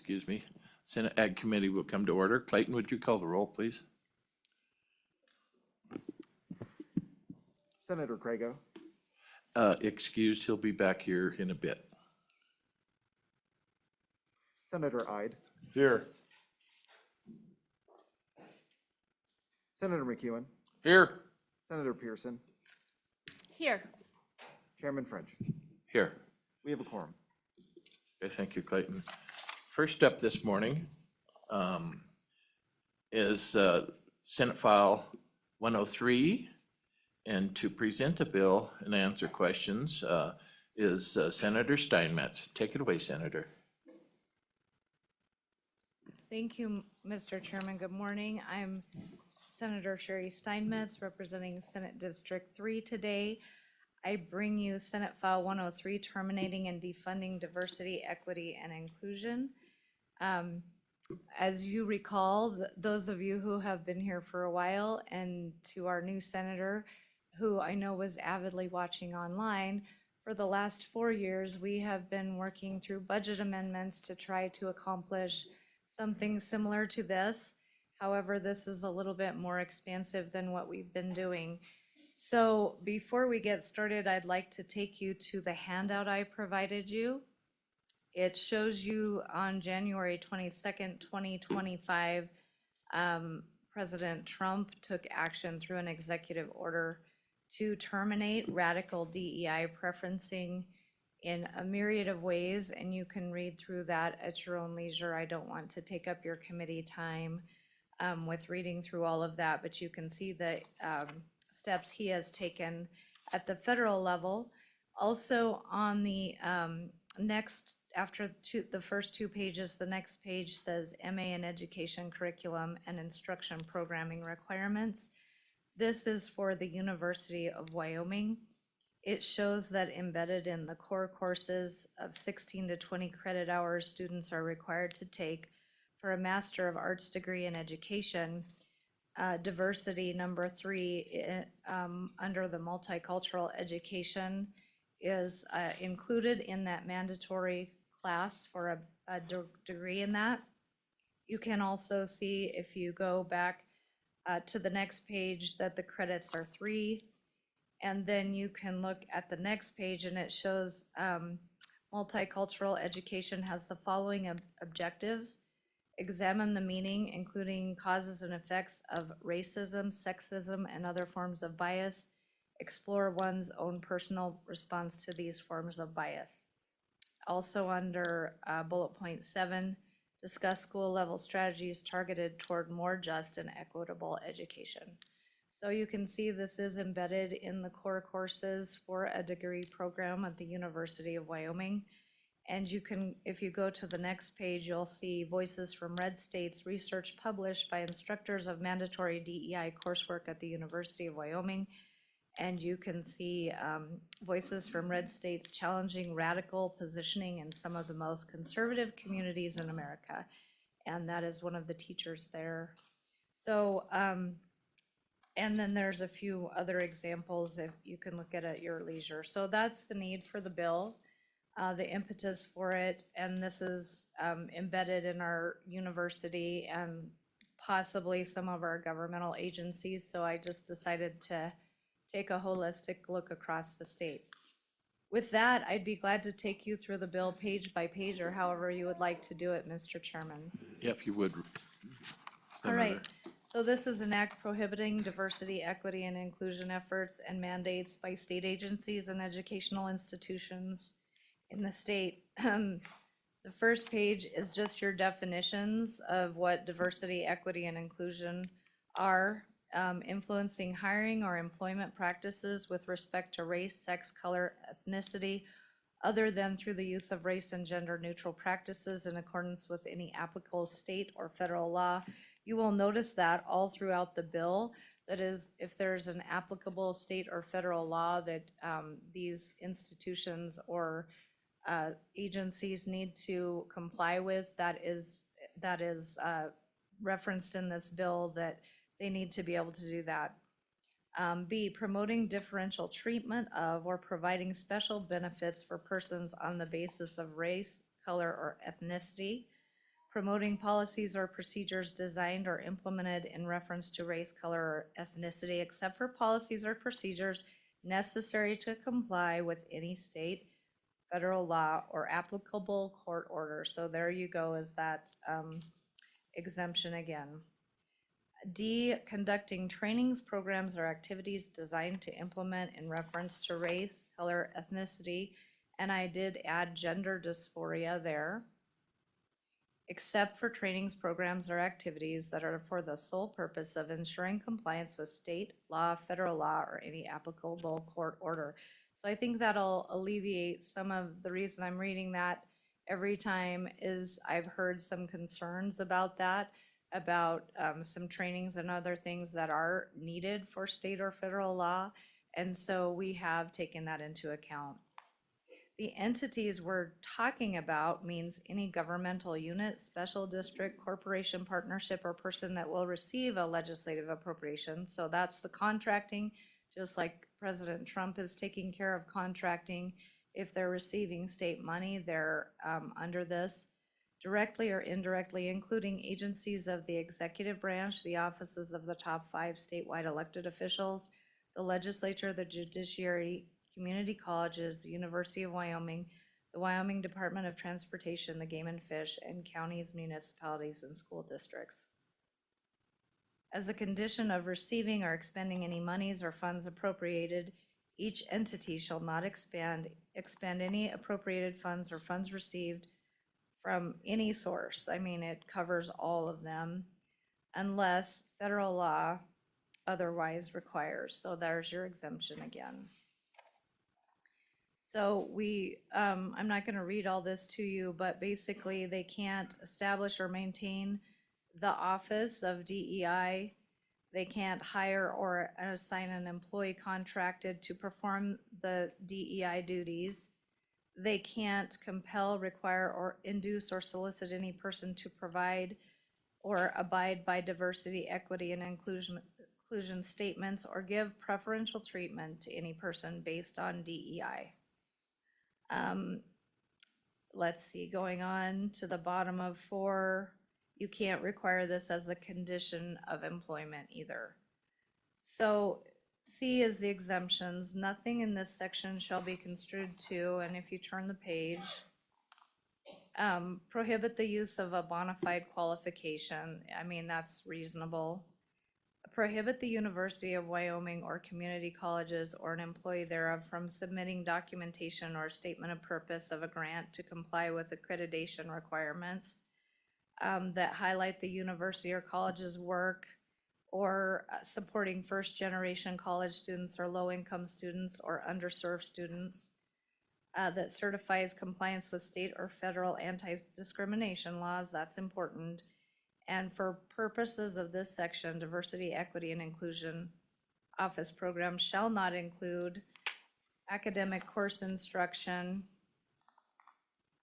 excuse me, Senate Ag Committee will come to order. Clayton, would you call the roll, please? Senator Crago, Excused, he'll be back here in a bit. Senator Ide, Here. Senator McEwen, Here. Senator Pearson, Here. Chairman French. Here. We have a quorum. Okay, thank you, Clayton. First up this morning is Senate File 103. And to present the bill and answer questions is Senator Steinmetz. Take it away, Senator. Thank you, Mr. Chairman. Good morning. I'm Senator Sherry Steinmetz, representing Senate District 3 today. I bring you Senate File 103, Terminating and Defunding Diversity, Equity, and Inclusion. As you recall, those of you who have been here for a while, and to our new senator, who I know was avidly watching online, for the last 4 years, we have been working through budget amendments to try to accomplish something similar to this. However, this is a little bit more expansive than what we've been doing. So before we get started, I'd like to take you to the handout I provided you. It shows you on January 22nd, 2025, President Trump took action through an executive order to terminate radical DEI preferencing in a myriad of ways, and you can read through that at your own leisure. I don't want to take up your committee time with reading through all of that, but you can see the steps he has taken at the federal level. Also on the next, after the first 2 pages, the next page says MA in Education Curriculum and Instruction Programming Requirements. This is for the University of Wyoming. It shows that embedded in the core courses of 16 to 20 credit hours students are required to take for a Master of Arts degree in education. Diversity number 3 under the multicultural education is included in that mandatory class for a degree in that. You can also see, if you go back to the next page, that the credits are 3. And then you can look at the next page and it shows multicultural education has the following objectives. Examine the meaning, including causes and effects of racism, sexism, and other forms of bias. Explore one's own personal response to these forms of bias. Also under bullet point 7, discuss school level strategies targeted toward more just and equitable education. So you can see this is embedded in the core courses for a degree program at the University of Wyoming. And you can, if you go to the next page, you'll see Voices from Red States, research published by instructors of mandatory DEI coursework at the University of Wyoming. And you can see Voices from Red States challenging radical positioning in some of the most conservative communities in America. And that is one of the teachers there. So, and then there's a few other examples if you can look at your leisure. So that's the need for the bill, the impetus for it, and this is embedded in our university and possibly some of our governmental agencies. So I just decided to take a holistic look across the state. With that, I'd be glad to take you through the bill page by page or however you would like to do it, Mr. Chairman. Yeah, if you would. All right, so this is an act prohibiting diversity, equity, and inclusion efforts and mandates by state agencies and educational institutions in the state. The first page is just your definitions of what diversity, equity, and inclusion are. Influencing hiring or employment practices with respect to race, sex, color, ethnicity, other than through the use of race and gender neutral practices in accordance with any applicable state or federal law. You will notice that all throughout the bill, that is, if there's an applicable state or federal law that these institutions or agencies need to comply with, that is referenced in this bill, that they need to be able to do that. B, promoting differential treatment of or providing special benefits for persons on the basis of race, color, or ethnicity. promoting policies or procedures designed or implemented in reference to race, color, or ethnicity, except for policies or procedures necessary to comply with any state, federal law, or applicable court order. So there you go, is that exemption again. D, conducting trainings, programs, or activities designed to implement in reference to race, color, ethnicity, and I did add gender dysphoria there, except for trainings, programs, or activities that are for the sole purpose of ensuring compliance with state law, federal law, or any applicable court order. So I think that'll alleviate some of the reason I'm reading that every time is I've heard some concerns about that, about some trainings and other things that are needed for state or federal law. And so we have taken that into account. The entities we're talking about means any governmental unit, special district, corporation, partnership, or person that will receive a legislative appropriation. So that's the contracting, just like President Trump is taking care of contracting. If they're receiving state money, they're under this. Directly or indirectly, including agencies of the executive branch, the offices of the top 5 statewide elected officials, the legislature, the judiciary, community colleges, the University of Wyoming, the Wyoming Department of Transportation, the Game and Fish, and counties, municipalities, and school districts. As a condition of receiving or expending any monies or funds appropriated, each entity shall not expend any appropriated funds or funds received from any source. I mean, it covers all of them, unless federal law otherwise requires. So there's your exemption again. So I'm not going to read all this to you, but basically they can't establish or maintain the office of DEI. They can't hire or assign an employee contracted to perform the DEI duties. They can't compel, require, or induce or solicit any person to provide or abide by diversity, equity, and inclusion statements, or give preferential treatment to any person based on DEI. Let's see, going on to the bottom of 4, you can't require this as a condition of employment either. So C is the exemptions. Nothing in this section shall be construed to, and if you turn the page, prohibit the use of a bona fide qualification. I mean, that's reasonable. Prohibit the University of Wyoming or community colleges or an employee thereof from submitting documentation or statement of purpose of a grant to comply with accreditation requirements that highlight the university or college's work, or supporting first-generation college students or low-income students or underserved students, that certifies compliance with state or federal anti-discrimination laws. That's important. And for purposes of this section, diversity, equity, and inclusion office programs shall not include academic course instruction,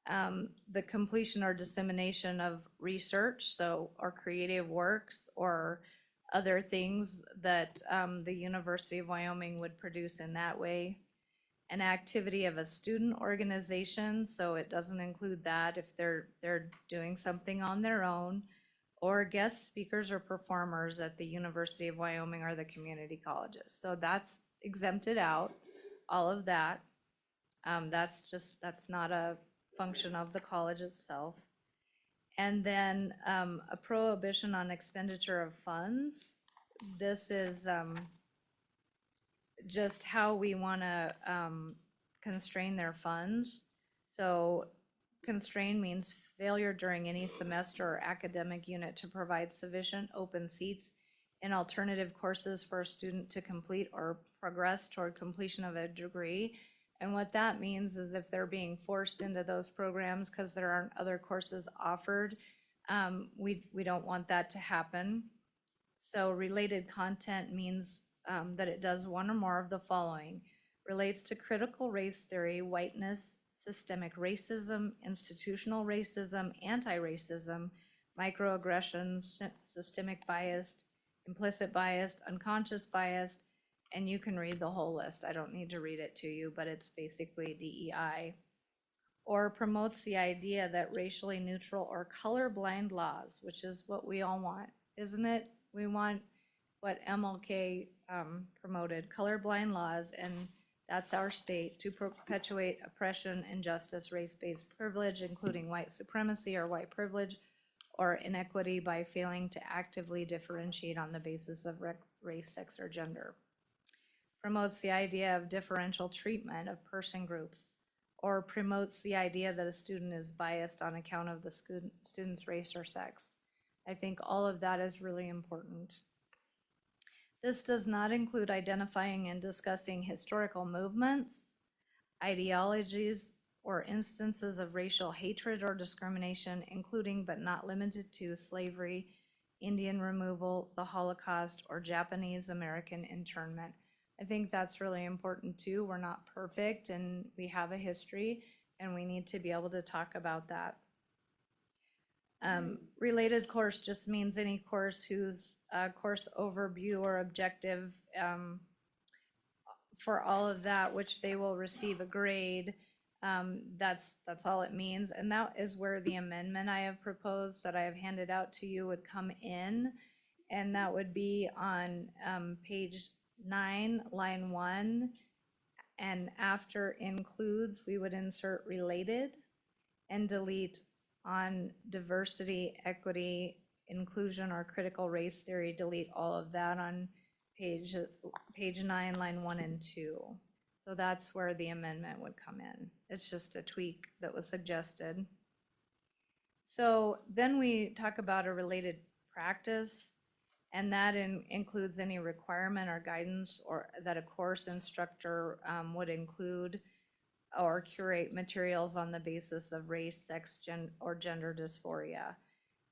the completion or dissemination of research, or creative works, or other things that the University of Wyoming would produce in that way. An activity of a student organization, so it doesn't include that if they're doing something on their own, or guest speakers or performers at the University of Wyoming or the community colleges. So that's exempted out, all of that. That's not a function of the college itself. And then a prohibition on expenditure of funds. This is just how we want to constrain their funds. So constrain means failure during any semester or academic unit to provide sufficient open seats in alternative courses for a student to complete or progress toward completion of a degree. And what that means is if they're being forced into those programs because there aren't other courses offered, we don't want that to happen. So related content means that it does one or more of the following: relates to critical race theory, whiteness, systemic racism, institutional racism, anti-racism, microaggressions, systemic bias, implicit bias, unconscious bias, and you can read the whole list. I don't need to read it to you, but it's basically DEI. or promotes the idea that racially neutral or colorblind laws, which is what we all want, isn't it? We want what MLK promoted, colorblind laws, and that's our state, to perpetuate oppression, injustice, race-based privilege, including white supremacy or white privilege, or inequity by failing to actively differentiate on the basis of race, sex, or gender. Promotes the idea of differential treatment of person groups, or promotes the idea that a student is biased on account of the student's race or sex. I think all of that is really important. This does not include identifying and discussing historical movements, ideologies, or instances of racial hatred or discrimination, including but not limited to slavery, Indian removal, the Holocaust, or Japanese American internment. I think that's really important too. We're not perfect and we have a history and we need to be able to talk about that. Related course just means any course whose course overview or objective for all of that, which they will receive a grade. That's all it means. And that is where the amendment I have proposed that I have handed out to you would come in. And that would be on page 9, line 1. And after includes, we would insert related and delete on diversity, equity, inclusion, or critical race theory, delete all of that on page 9, line 1 and 2. So that's where the amendment would come in. It's just a tweak that was suggested. So then we talk about a related practice, and that includes any requirement or guidance or that a course instructor would include or curate materials on the basis of race, sex, or gender dysphoria.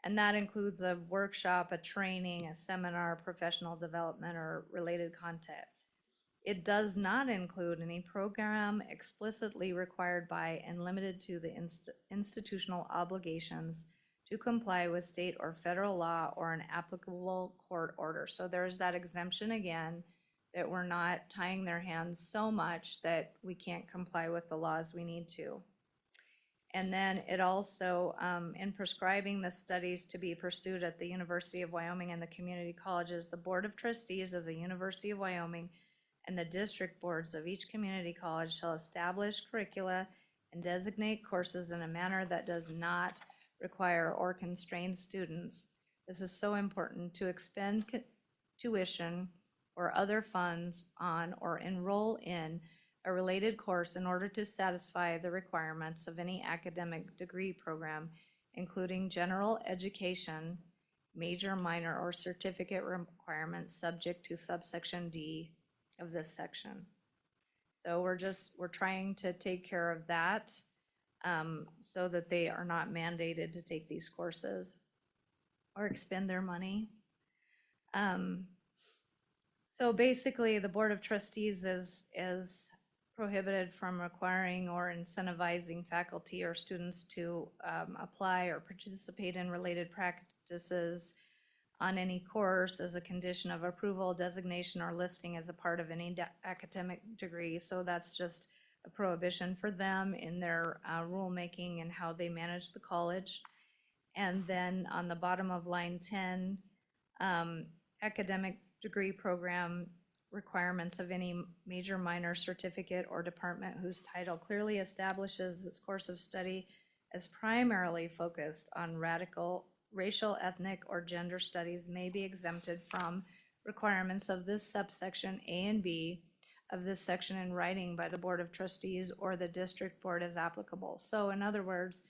And that includes a workshop, a training, a seminar, professional development, or related content. It does not include any program explicitly required by and limited to the institutional obligations to comply with state or federal law or an applicable court order. So there's that exemption again, that we're not tying their hands so much that we can't comply with the laws we need to. And then it also, in prescribing the studies to be pursued at the University of Wyoming and the community colleges, the Board of Trustees of the University of Wyoming and the district boards of each community college shall establish curricula and designate courses in a manner that does not require or constrain students. This is so important to expend tuition or other funds on or enroll in a related course in order to satisfy the requirements of any academic degree program, including general education, major, minor, or certificate requirements subject to subsection D of this section. So we're trying to take care of that so that they are not mandated to take these courses or expend their money. So basically, the Board of Trustees is prohibited from requiring or incentivizing faculty or students to apply or participate in related practices on any course as a condition of approval, designation, or listing as a part of any academic degree. So that's just a prohibition for them in their rulemaking and how they manage the college. And then on the bottom of line 10, academic degree program requirements of any major, minor, certificate, or department whose title clearly establishes this course of study as primarily focused on racial, ethnic, or gender studies may be exempted from requirements of this subsection A and B of this section in writing by the Board of Trustees or the district board as applicable. So in other words,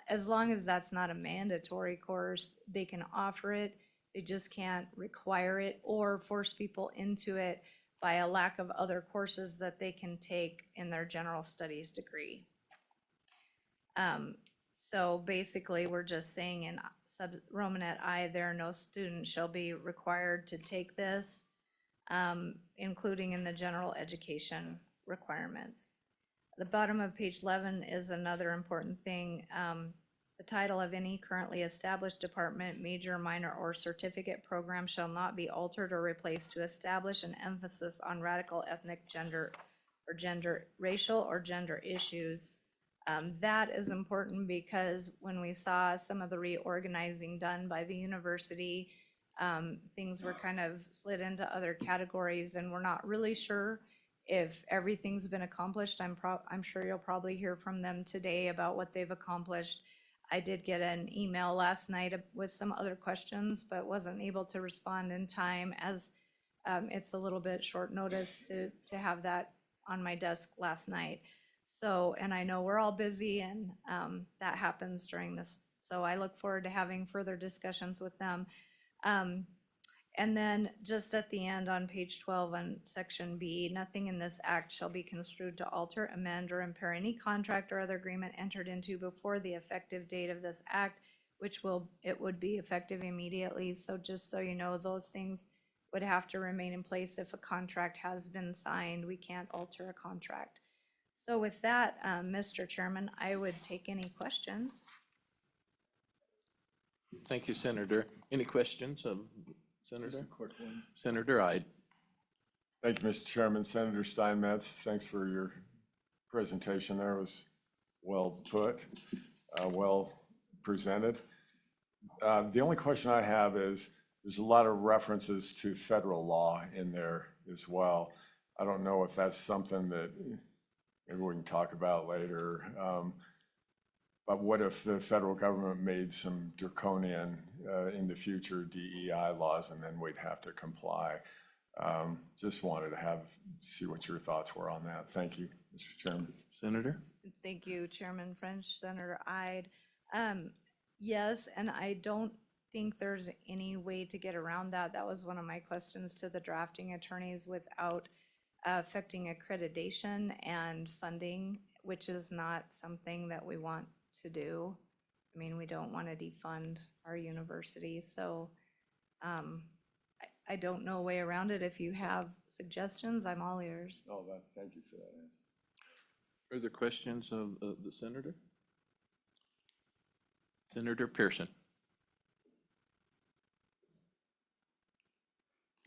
as long as that's not a mandatory course, they can offer it. They just can't require it or force people into it by a lack of other courses that they can take in their general studies degree. So basically, we're just saying in Romanet I there, no student shall be required to take this, including in the general education requirements. The bottom of page 11 is another important thing. The title of any currently established department, major, minor, or certificate program shall not be altered or replaced to establish an emphasis on radical ethnic, racial, or gender issues That is important because when we saw some of the reorganizing done by the university, things were kind of slid into other categories, and we're not really sure if everything's been accomplished. I'm sure you'll probably hear from them today about what they've accomplished. I did get an email last night with some other questions, but wasn't able to respond in time as it's a little bit short notice to have that on my desk last night. So, and I know we're all busy and that happens during this. So I look forward to having further discussions with them. And then just at the end on page 12 on section B, nothing in this act shall be construed to alter, amend, or impair any contract or other agreement entered into before the effective date of this act, it would be effective immediately. So just so you know, those things would have to remain in place if a contract has been signed. We can't alter a contract. So with that, Mr. Chairman, I would take any questions. Thank you, Senator. Any questions of Senator? Quick one. Senator Ide. Thank you, Mr. Chairman. Senator Steinmetz, thanks for your presentation there. It was well put, well presented. The only question I have is, there's a lot of references to federal law in there as well. I don't know if that's something that maybe we can talk about later. But what if the federal government made some draconian in the future DEI laws, and then we'd have to comply? Just wanted to see what your thoughts were on that. Thank you, Mr. Chairman. Senator? Thank you, Chairman French, Senator Ide. Yes, and I don't think there's any way to get around that. That was one of my questions to the drafting attorneys without affecting accreditation and funding, which is not something that we want to do. I mean, we don't want to defund our university, so I don't know a way around it. If you have suggestions, I'm all ears. Oh, thank you for that answer. Further questions of the senator? Senator Pearson.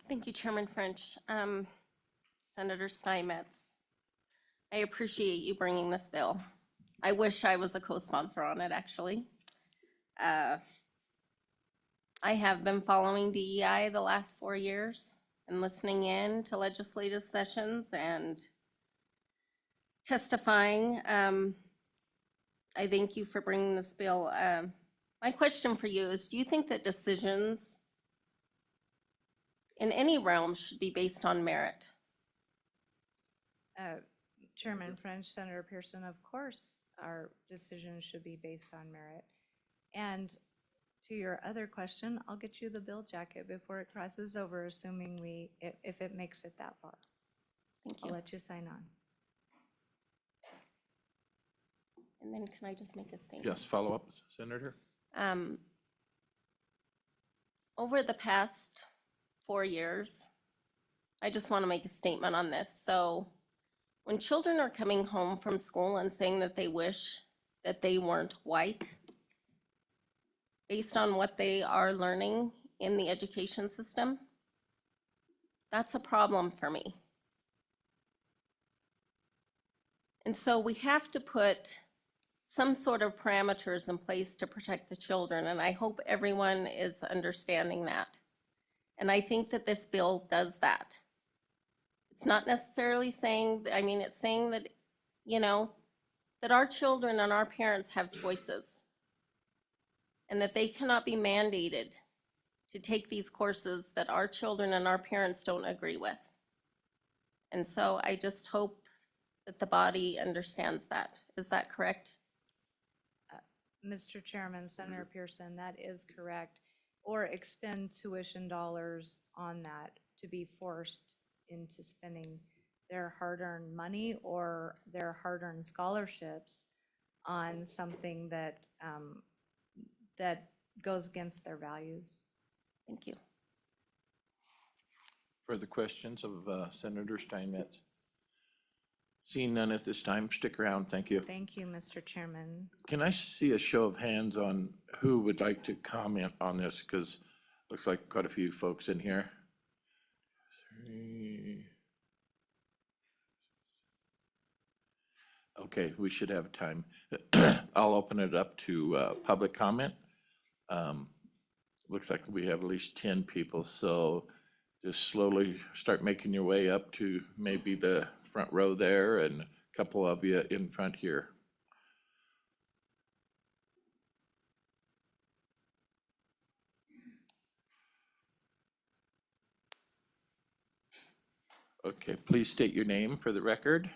Thank you, Chairman French. Senator Steinmetz, I appreciate you bringing this bill. I wish I was a co-sponsor on it, actually. I have been following DEI the last 4 years and listening in to legislative sessions and testifying. I thank you for bringing this bill. My question for you is, do you think that decisions in any realm should be based on merit? Chairman French, Senator Pearson, of course, our decisions should be based on merit. And to your other question, I'll get you the bill jacket before it crosses over, assuming if it makes it that far. Thank I'll you. let you sign on. And then can I just make a statement? Yes, follow up, Senator? Over the past 4 years, I just want to make a statement on this. So when children are coming home from school and saying that they wish that they weren't white, based on what they are learning in the education system, that's a problem for me. And so we have to put some sort of parameters in place to protect the children, and I hope everyone is understanding that. And I think that this bill does that. It's not necessarily saying, I mean, it's saying that, you know, that our children and our parents have choices, and that they cannot be mandated to take these courses that our children and our parents don't agree with. And so I just hope that the body understands that. Is that correct? Mr. Chairman, Senator Pearson, that is correct. Or expend tuition dollars on that to be forced into spending their hard-earned money or their hard-earned scholarships on something that that goes against their values. Thank you. Further questions of Senator Steinmetz? Seeing none at this time, stick around. Thank you. Thank you, Mr. Chairman. Can I see a show of hands on who would like to comment on this? Because looks like quite a few folks in here. 3. Okay, we should have time. I'll open it up to public comment. Looks like we have at least 10 people, so just slowly start making your way up to maybe the front row there and a couple of you in front here. Okay, please state your name for the record.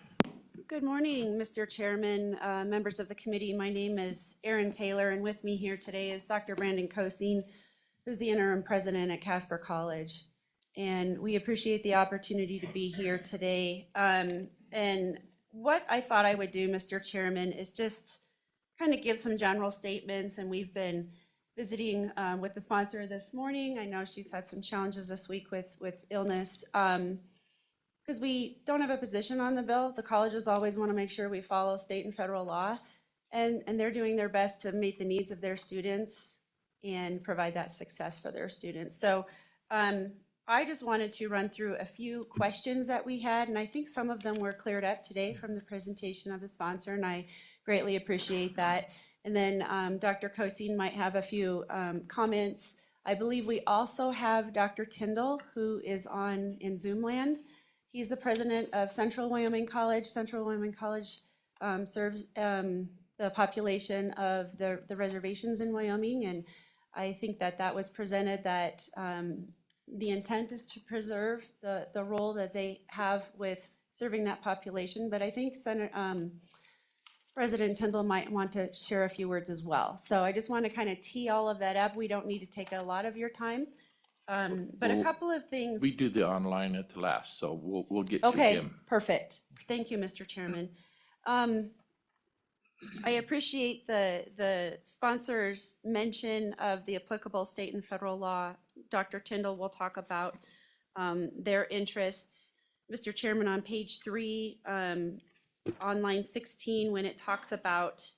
Good morning, Mr. Chairman, members of the committee. My name is Erin Taylor, and with me here today is Dr. Brandon Cosine, who's the interim president at Casper College. And we appreciate the opportunity to be here today. And what I thought I would do, Mr. Chairman, is just kind of give some general statements. And we've been visiting with the sponsor this morning. I know she's had some challenges this week with illness. Because we don't have a position on the bill. The colleges always want to make sure we follow state and federal law. And they're doing their best to meet the needs of their students and provide that success for their students. So I just wanted to run through a few questions that we had, and I think some of them were cleared up today from the presentation of the sponsor, and I greatly appreciate that. And then Dr. Cosine might have a few comments. I believe we also have Dr. Tyndall, who is on in Zoom land. He's the president of Central Wyoming College. Central Wyoming College serves the population of the reservations in Wyoming, and I think that was presented that the intent is to preserve the role that they have with serving that population, but I think President Tyndall might want to share a few words as well. So I just want to kind of tee all of that up. We don't need to take a lot of your time. But a Well, couple of things. We do the online at the last, so we'll get to Okay, him. perfect. Thank you, Mr. Chairman. I appreciate the sponsor's mention of the applicable state and federal law. Dr. Tyndall will talk about their interests. Mr. Chairman, on page 3, on line 16, when it talks about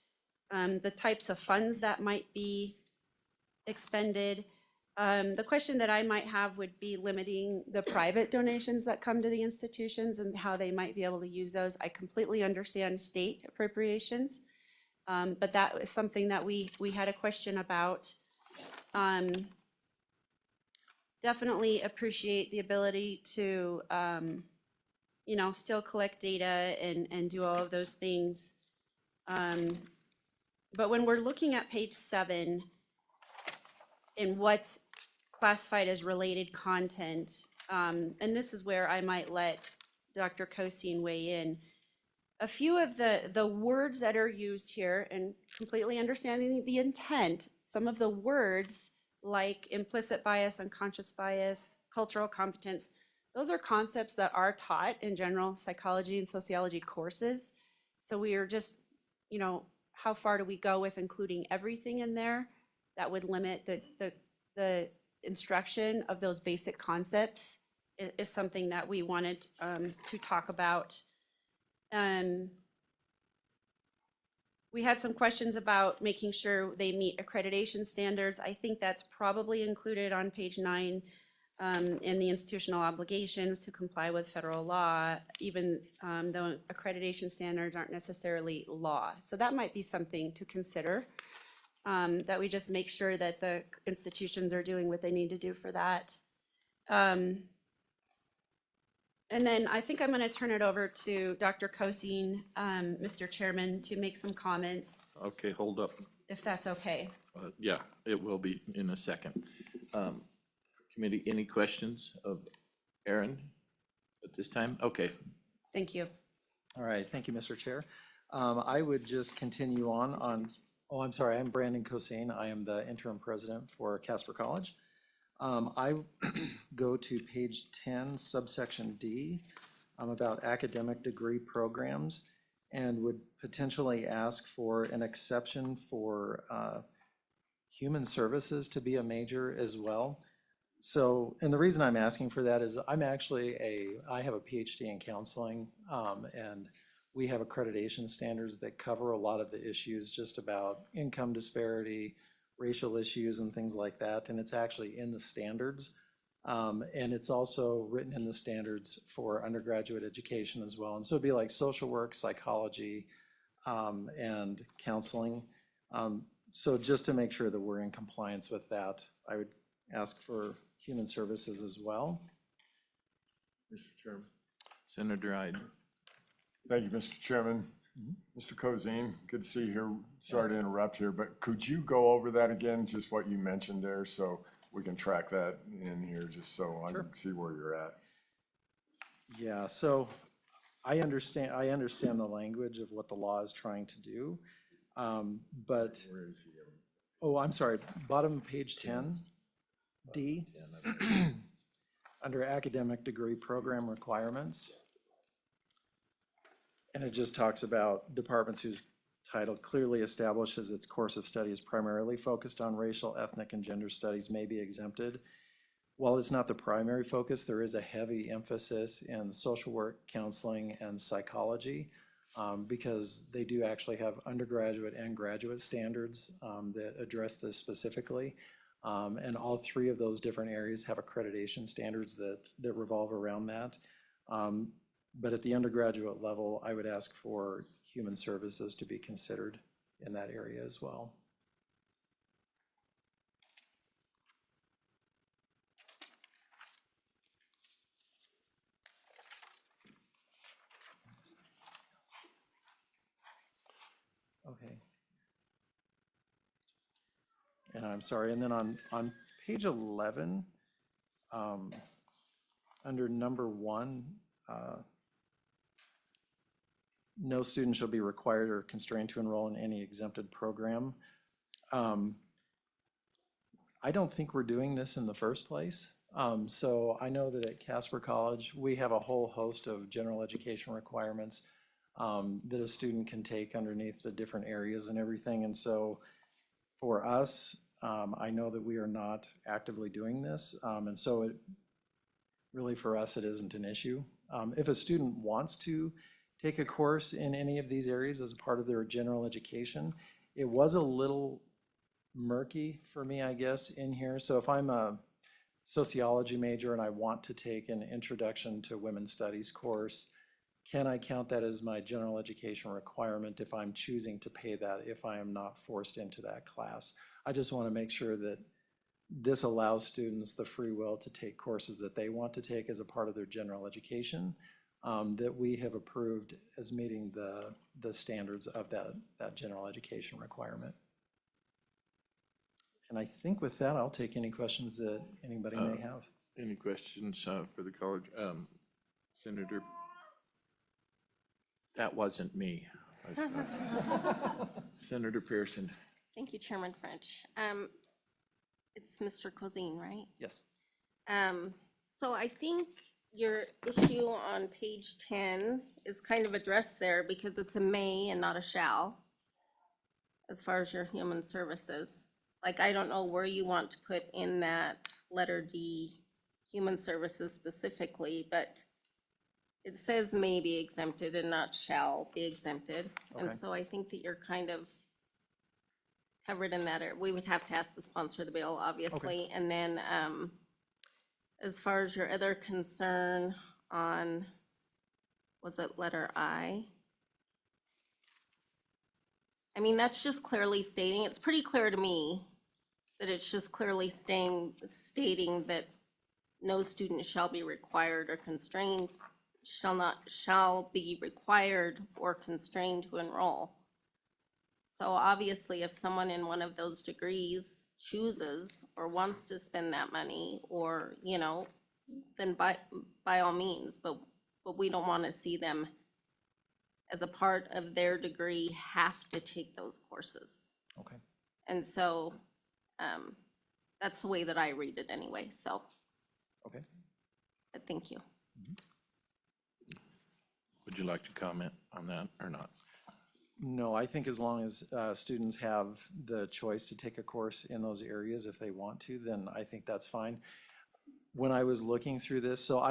the types of funds that might be expended, the question that I might have would be limiting the private donations that come to the institutions and how they might be able to use those. I completely understand state appropriations, but that was something that we had a question about. Definitely appreciate the ability to, still collect data and do all of those things. But when we're looking at page 7, and what's classified as related content. And this is where I might let Dr. Cosine weigh in. A few of the words that are used here, and completely understanding the intent, some of the words like implicit bias, unconscious bias, cultural competence, those are concepts that are taught in general psychology and sociology courses. So we are just, how far do we go with including everything in there? That would limit the instruction of those basic concepts is something that we wanted to talk about. We had some questions about making sure they meet accreditation standards. I think that's probably included on page 9 in the institutional obligations to comply with federal law, even though accreditation standards aren't necessarily law. So that might be something to consider. That we just make sure that the institutions are doing what they need to do for that. And then I think I'm going to turn it over to Dr. Cosine, Mr. Chairman, to make some comments, Okay, hold up. if that's okay. Yeah, it will be in a second. Committee, any questions of Aaron at this time? Okay, Thank you. All right, thank you, Mr. Chair. I would just continue on, I'm sorry, I'm Brandon Cosine. I am the interim president for Casper College. I go to page 10, subsection D, about academic degree programs, and would potentially ask for an exception for human services to be a major as well. So, and the reason I'm asking for that is I have a PhD in counseling, and we have accreditation standards that cover a lot of the issues just about income disparity, racial issues and things like that. And it's actually in the standards. And it's also written in the standards for undergraduate education as well. And so it'd be like social work, psychology, and counseling. So just to make sure that we're in compliance with that, I would ask for human services as well. Mr. Chairman. Senator Ide. Thank you, Mr. Chairman. Mr. Cosine, good to see you here. Sorry to interrupt here, but could you go over that again, just what you mentioned there, so we can track that in here, just so I can see where you're at? Yeah, so I understand the language of what the law is trying to do. But, Where is he? oh, I'm sorry, bottom page 10, D, under academic degree program requirements. And it just talks about departments whose title clearly establishes its course of study is primarily focused on racial, ethnic, and gender studies may be exempted. While it's not the primary focus, there is a heavy emphasis in social work, counseling, and psychology, because they do actually have undergraduate and graduate standards that address this specifically. And all three of those different areas have accreditation standards that revolve around that. But at the undergraduate level, I would ask for human services to be considered in that area as well. Okay. And I'm sorry, and then on page 11, under number 1, no student shall be required or constrained to enroll in any exempted program. I don't think we're doing this in the first place. So I know that at Casper College, we have a whole host of general education requirements that a student can take underneath the different areas and everything. And so for us, I know that we are not actively doing this. And so it really for us, it isn't an issue. If a student wants to take a course in any of these areas as a part of their general education, it was a little murky for me, I guess, in here. So if I'm a sociology major and I want to take an introduction to women's studies course, can I count that as my general education requirement if I'm choosing to pay that, if I am not forced into that class? I just want to make sure that this allows students the free will to take courses that they want to take as a part of their general education, that we have approved as meeting the standards of that general education requirement. And I think with that, I'll take any questions that anybody may have. Any questions for the college? Senator? That wasn't me. Senator Pearson. Thank you, Chairman French. It's Mr. Cosine, right? Yes. So I think your issue on page 10 is kind of addressed there because it's a may and not a shall as far as your human services. Like, I don't know where you want to put in that letter D, human services specifically, but it says may be exempted and not shall be exempted. And Okay. so I think that you're kind of covered in that. We would have to ask the sponsor of the bill, obviously. And then, as far as your other concern on, was it letter I? I mean, that's just clearly stating, it's pretty clear to me that it's just clearly stating that no student shall be required or constrained, shall be required or constrained to enroll. So obviously, if someone in one of those degrees chooses or wants to spend that money, or, you know, then by all means, but we don't want to see them as a part of their degree have to take those courses. Okay. And so, that's the way that I read it anyway, so, Okay. but thank you. Would you like to comment on that or not? No, I think as long as students have the choice to take a course in those areas if they want to, then I think that's fine. When I was looking through this, so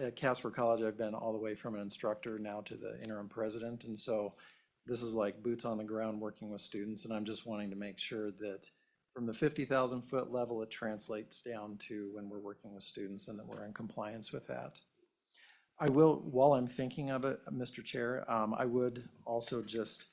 at Casper College, I've been all the way from an instructor now to the interim president. And so this is like boots on the ground working with students. And I'm just wanting to make sure that from the 50,000 foot level, it translates down to when we're working with students and that we're in compliance with that. I will, while I'm thinking of it, Mr. Chair, I would also just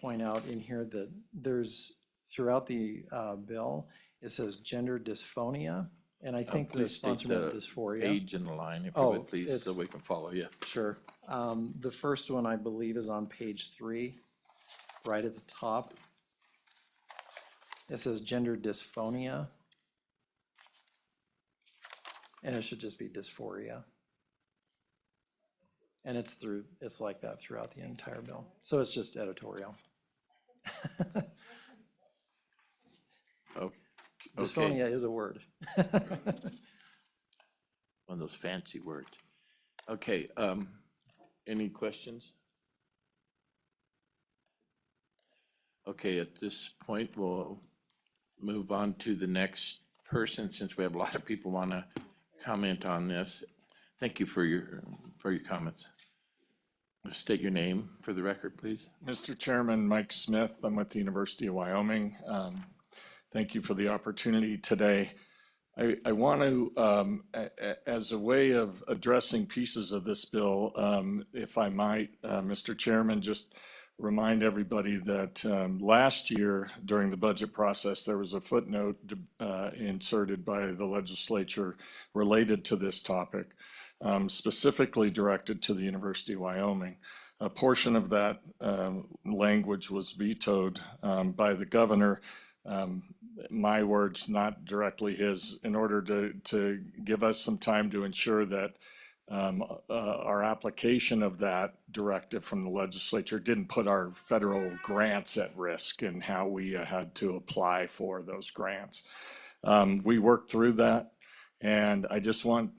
point out in here that there's, throughout the bill, it says gender dysphonia, and I think the Please state sponsor meant the dysphoria. page and the line, if you Oh, would, please, so it's- we can follow you. Sure. The first one, I believe, is on page 3, right at the top. It says gender dysphonia. And it should just be dysphoria. And it's like that throughout the entire bill. So it's just editorial. Okay. Dysphonia is a word. One of those fancy words. Okay, any questions? Okay, at this point, we'll move on to the next person, since we have a lot of people want to comment on this. Thank you for your comments. State your name for the record, please. Mr. Chairman, Mike Smith, I'm with the University of Wyoming. Thank you for the opportunity today. I want to, as a way of addressing pieces of this bill, if I might, Mr. Chairman, just remind everybody that last year during the budget process, there was a footnote inserted by the legislature related to this topic, specifically directed to the University of Wyoming. A portion of that language was vetoed by the governor. My words, not directly his, in order to give us some time to ensure that our application of that directive from the legislature didn't put our federal grants at risk in how we had to apply for those grants. We worked through that, and I just want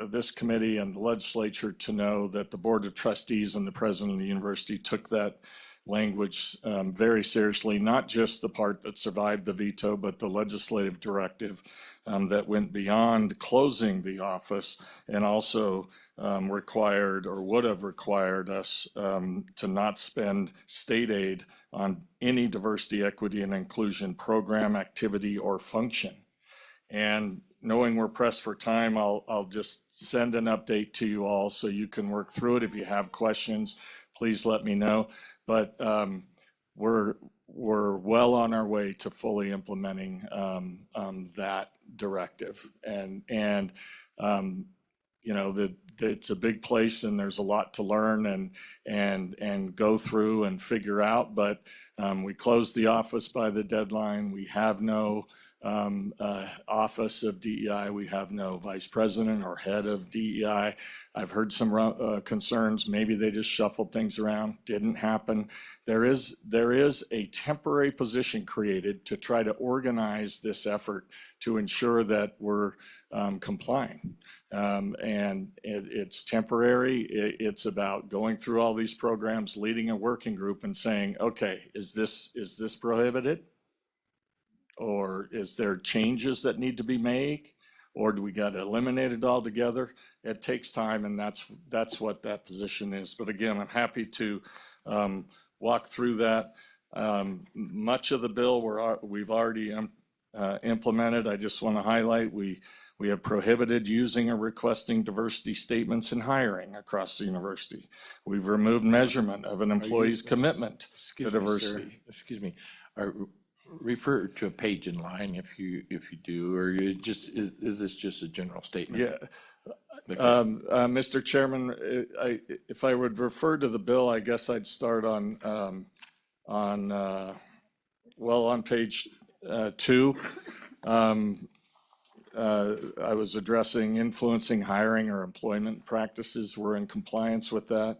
this committee and the legislature to know that the Board of Trustees and the president of the university took that language very seriously, not just the part that survived the veto, but the legislative directive that went beyond closing the office and also required, or would have required us to not spend state aid on any diversity, equity, and inclusion program, activity, or function. And knowing we're pressed for time, I'll just send an update to you all so you can work through it. If you have questions, please let me know. But we're well on our way to fully implementing that directive. And you know, it's a big place and there's a lot to learn and go through and figure out. But we closed the office by the deadline. We have no office of DEI. We have no vice president or head of DEI. I've heard some concerns. Maybe they just shuffled things around. Didn't happen. There is a temporary position created to try to organize this effort to ensure that we're complying. And it's temporary. It's about going through all these programs, leading a working group and saying, okay, is this prohibited? Or is there changes that need to be made? Or do we got to eliminate it altogether? It takes time, and that's what that position is. But again, I'm happy to walk through that. Much of the bill we've already implemented. I just want to highlight we have prohibited using or requesting diversity statements in hiring across the university. We've removed measurement of an employee's commitment to Excuse me, sir. diversity. Excuse me. Refer to a page in line if you do, or you just, is this just a general statement? Yeah. Okay. Mr. Chairman, if I would refer to the bill, I guess I'd start on page 2. I was addressing influencing hiring or employment practices. We're in compliance with that.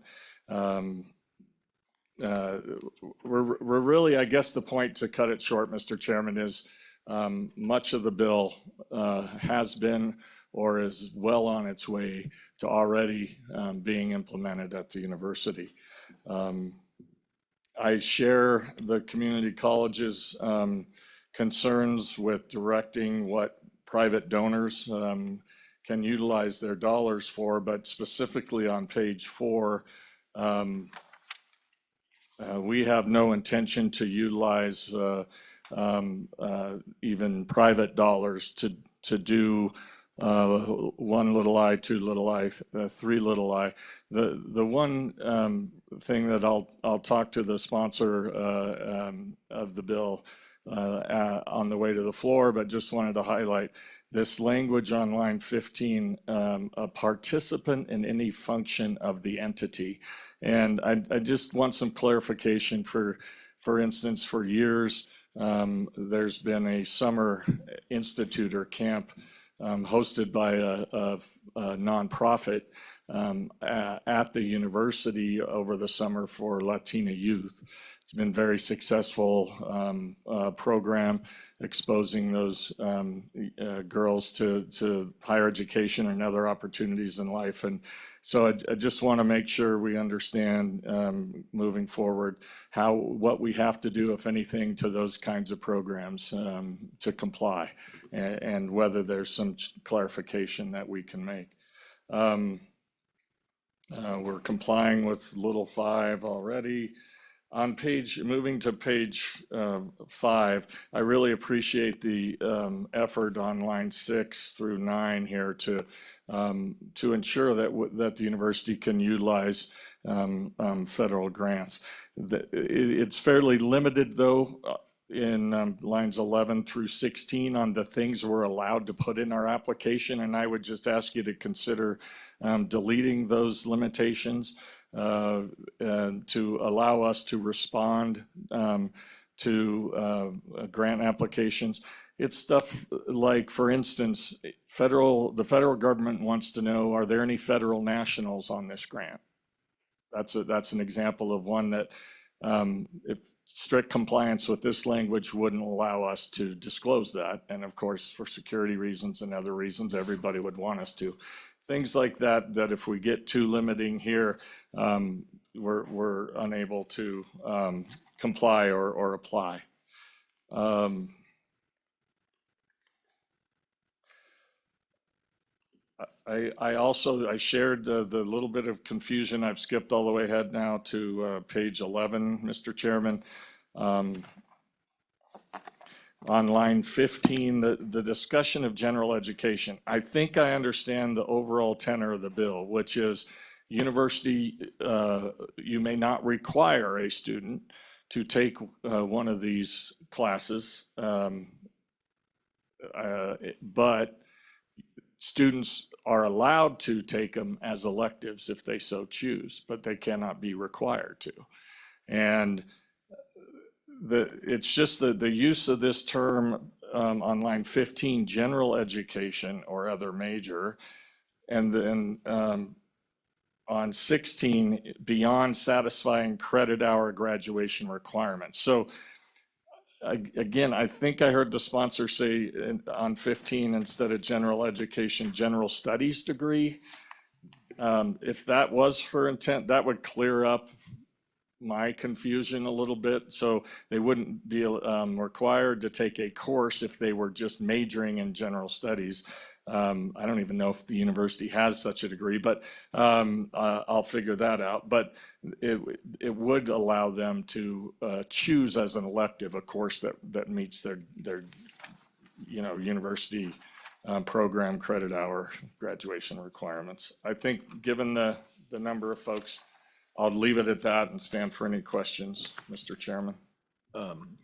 We're really, I guess the point, to cut it short, Mr. Chairman, is much of the bill has been or is well on its way to already being implemented at the university. I share the community college's concerns with directing what private donors can utilize their dollars for, but specifically on page 4, we have no intention to utilize even private dollars to do one little I, two little I, three little I. The one thing that I'll talk to the sponsor of the bill on the way to the floor, but just wanted to highlight this language on line 15, a participant in any function of the entity. And I just want some clarification. For instance, for years, there's been a summer institute or camp hosted by a nonprofit at the university over the summer for Latina youth. It's been very successful program exposing those girls to higher education and other opportunities in life. And so I just want to make sure we understand moving forward what we have to do, if anything, to those kinds of programs to comply, and whether there's some clarification that we can make. We're complying with little 5 already. Moving to page 5, I really appreciate the effort on line 6 through 9 here to ensure that the university can utilize federal grants. It's fairly limited, though, in lines 11 through 16 on the things we're allowed to put in our application, and I would just ask you to consider deleting those limitations to allow us to respond to grant applications. It's stuff like, for instance, the federal government wants to know, are there any federal nationals on this grant? That's an example of one that if strict compliance with this language wouldn't allow us to disclose that. And of course, for security reasons and other reasons, everybody would want us to. Things like that, that if we get too limiting here, we're unable to comply or apply. I shared the little bit of confusion. I've skipped all the way ahead now to page 11, Mr. Chairman. On line 15, the discussion of general education. I think I understand the overall tenor of the bill, which is university, you may not require a student to take one of these classes, but students are allowed to take them as electives if they so choose, but they cannot be required to. And it's just the use of this term on line 15, general education or other major, and then on 16, beyond satisfying credit hour graduation requirements. So again, I think I heard the sponsor say on 15, instead of general education, general studies degree. If that was her intent, that would clear up my confusion a little bit. So they wouldn't be required to take a course if they were just majoring in general studies. I don't even know if the university has such a degree, but I'll figure that out. But it would allow them to choose as an elective a course that meets their university program credit hour graduation requirements. I think given the number of folks, I'll leave it at that and stand for any questions, Mr. Chairman.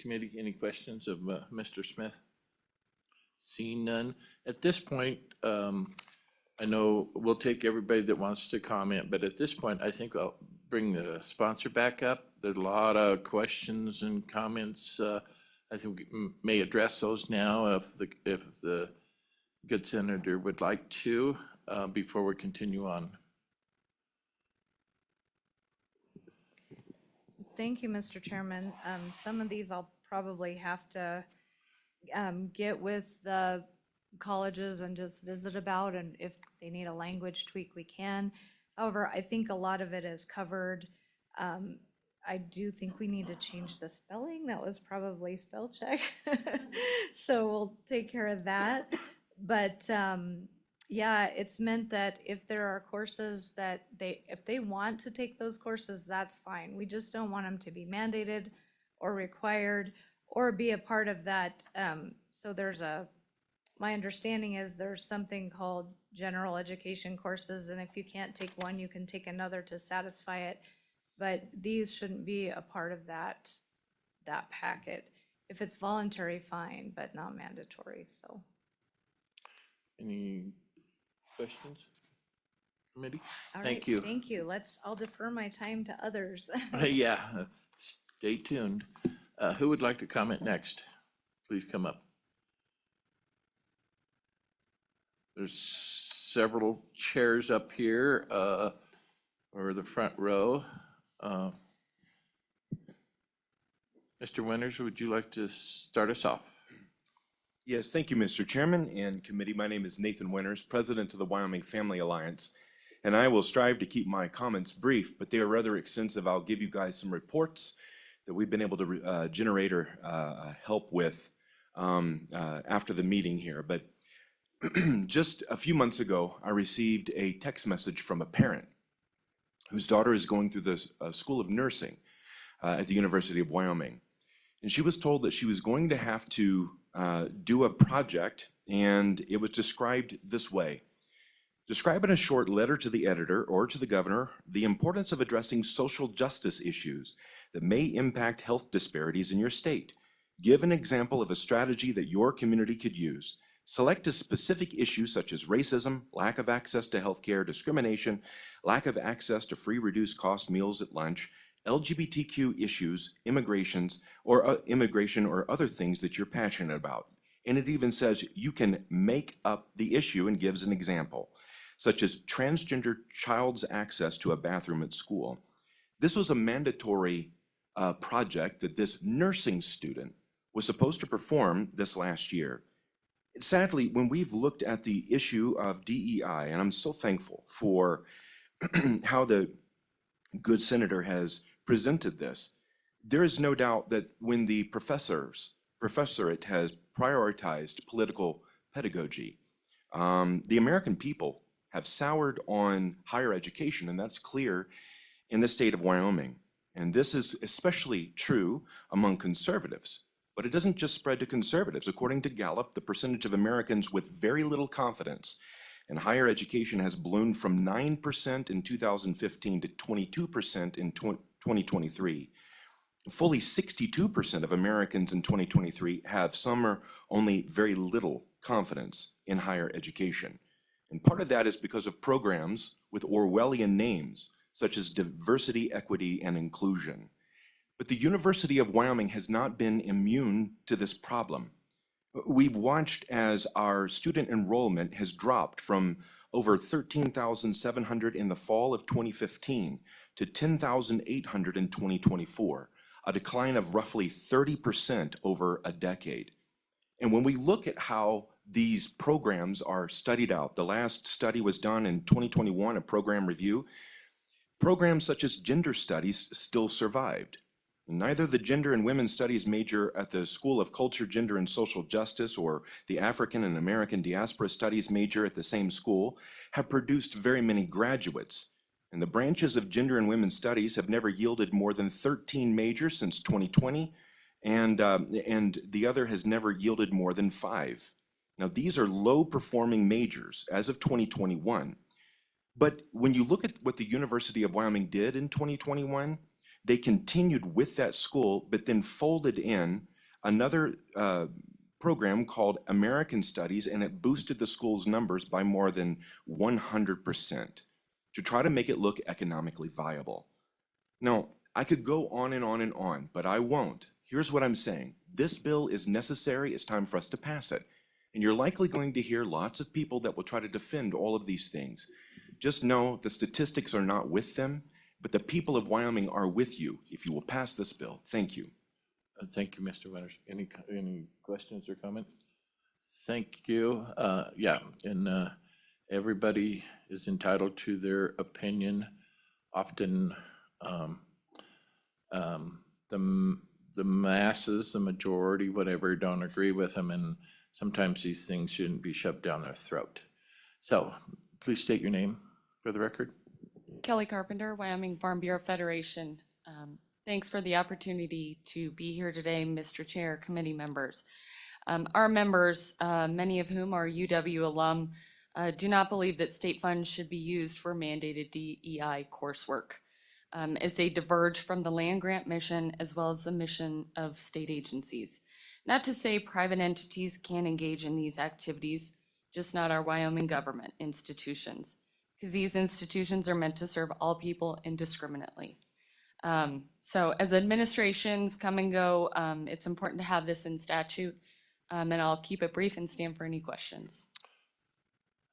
Committee, any questions of Mr. Smith? Seeing none. At this point, I know we'll take everybody that wants to comment, but at this point, I think I'll bring the sponsor back up. There's a lot of questions and comments. I think we may address those now if the good senator would like to, before we continue on. Thank you, Mr. Chairman. Some of these I'll probably have to get with the colleges and just visit about, and if they need a language tweak, we can. However, I think a lot of it is covered. I do think we need to change the spelling. That was probably spell check. So we'll take care of that. But yeah, it's meant that if there are courses that if they want to take those courses, that's fine. We just don't want them to be mandated or required or be a part of that. So there's a my understanding is there's something called general education courses, and if you can't take one, you can take another to satisfy it. But these shouldn't be a part of that packet. If it's voluntary, fine, but not mandatory, so. Any questions? Committee? All Thank right, you. Thank you. I'll defer my time to others. Yeah, stay tuned. Who would like to comment next? Please come up. There's several chairs up here, or the front row. Mr. Winters, would you like to start us off? Yes, thank you, Mr. Chairman and committee. My name is Nathan Winters, President of the Wyoming Family Alliance, and I will strive to keep my comments brief, but they are rather extensive. I'll give you guys some reports that we've been able to generate or help with after the meeting here. But just a few months ago, I received a text message from a parent whose daughter is going through the School of Nursing at the University of Wyoming. And she was told that she was going to have to do a project, and it was described this way. Describe in a short letter to the editor or to the governor the importance of addressing social justice issues that may impact health disparities in your state. Give an example of a strategy that your community could use. Select a specific issue such as racism, lack of access to healthcare, discrimination, lack of access to free reduced cost meals at lunch, LGBTQ issues, immigration, or other things that you're passionate about. And it even says you can make up the issue and gives an example, such as transgender child's access to a bathroom at school. This was a mandatory project that this nursing student was supposed to perform this last year. Sadly, when we've looked at the issue of DEI, and I'm so thankful for how the good senator has presented this, there is no doubt that when the professorate has prioritized political pedagogy, the American people have soured on higher education, and that's clear in the state of Wyoming. And this is especially true among conservatives. But it doesn't just spread to conservatives. According to Gallup, the percentage of Americans with very little confidence in higher education has ballooned from 9% in 2015 to 22% in 2023. Fully 62% of Americans in 2023 have some or only very little confidence in higher education. And part of that is because of programs with Orwellian names, such as diversity, equity, and inclusion. But the University of Wyoming has not been immune to this problem. We've watched as our student enrollment has dropped from over 13,700 in the fall of 2015 to 10,800 in 2024, a decline of roughly 30% over a decade. And when we look at how these programs are studied out, the last study was done in 2021, a program review, programs such as gender studies still survived. Neither the Gender and Women's Studies major at the School of Culture, Gender, and Social Justice or the African and American Diaspora Studies major at the same school have produced very many graduates. And the branches of Gender and Women's Studies have never yielded more than 13 majors since 2020, and the other has never yielded more than 5. Now, these are low-performing majors as of 2021. But when you look at what the University of Wyoming did in 2021, they continued with that school, but then folded in another program called American Studies, and it boosted the school's numbers by more than 100% to try to make it look economically viable. Now, I could go on and on and on, but I won't. Here's what I'm saying. This bill is necessary. It's time for us to pass it. And you're likely going to hear lots of people that will try to defend all of these things. Just know the statistics are not with them, but the people of Wyoming are with you if you will pass this bill. Thank you. Thank you, Mr. Winters. Any questions or comments? Thank you. Yeah, and everybody is entitled to their opinion. Often, the masses, the majority, whatever, don't agree with them, and sometimes these things shouldn't be shoved down their throat. So, please state your name for the record. Kelly Carpenter, Wyoming Farm Bureau Federation. Thanks for the opportunity to be here today, Mr. Chair, committee members. Our members, many of whom are UW alum, do not believe that state funds should be used for mandated DEI coursework, as they diverge from the land grant mission as well as the mission of state agencies. Not to say private entities can't engage in these activities, just not our Wyoming government institutions, because these institutions are meant to serve all people indiscriminately. So as administrations come and go, it's important to have this in statute, and I'll keep it brief and stand for any questions.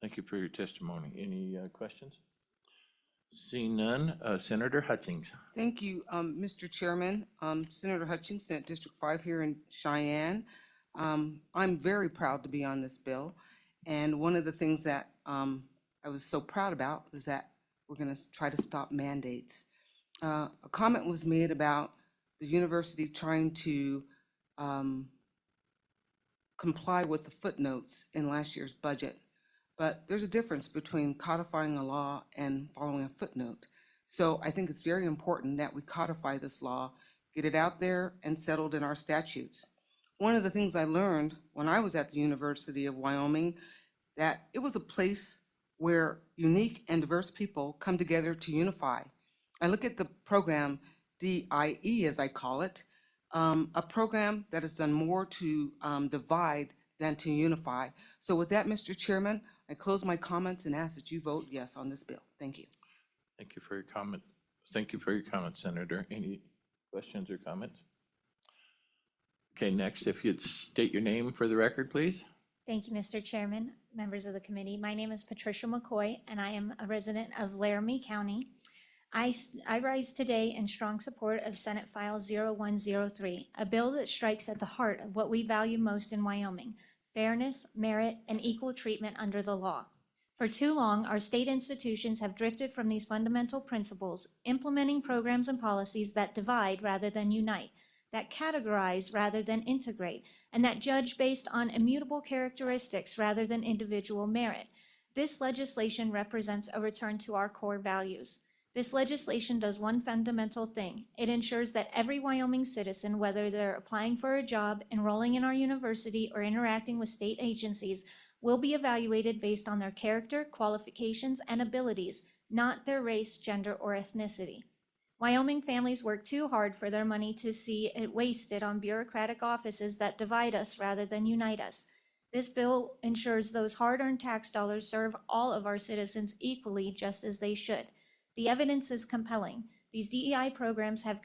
Thank you for your testimony. Any questions? Seeing none, Senator Hutchings. Thank you, Mr. Chairman. Senator Hutchins, Senate District 5 here in Cheyenne. I'm very proud to be on this bill. And one of the things that I was so proud about is that we're going to try to stop mandates. A comment was made about the university trying to comply with the footnotes in last year's budget. But there's a difference between codifying a law and following a footnote. So I think it's very important that we codify this law, get it out there and settled in our statutes. One of the things I learned when I was at the University of Wyoming, that it was a place where unique and diverse people come together to unify. I look at the program DIE, as I call it, a program that has done more to divide than to unify. So with that, Mr. Chairman, I close my comments and ask that you vote yes on this bill. Thank you. Thank you for your comment. Thank you for your comment, Senator. Any questions or comments? Okay, next, if you'd state your name for the record, please. Thank you, Mr. Chairman, members of the committee. My name is Patricia McCoy, and I am a resident of Laramie County. I rise today in strong support of Senate File 0103, a bill that strikes at the heart of what we value most in Wyoming: fairness, merit, and equal treatment under the law. For too long, our state institutions have drifted from these fundamental principles, implementing programs and policies that divide rather than unite, that categorize rather than integrate, and that judge based on immutable characteristics rather than individual merit. This legislation represents a return to our core values. This legislation does one fundamental thing. It ensures that every Wyoming citizen, whether they're applying for a job, enrolling in our university, or interacting with state agencies, will be evaluated based on their character, qualifications, and abilities, not their race, gender, or ethnicity. Wyoming families work too hard for their money to see it wasted on bureaucratic offices that divide us rather than unite us. This bill ensures those hard-earned tax dollars serve all of our citizens equally, just as they should. The evidence is compelling. These DEI programs have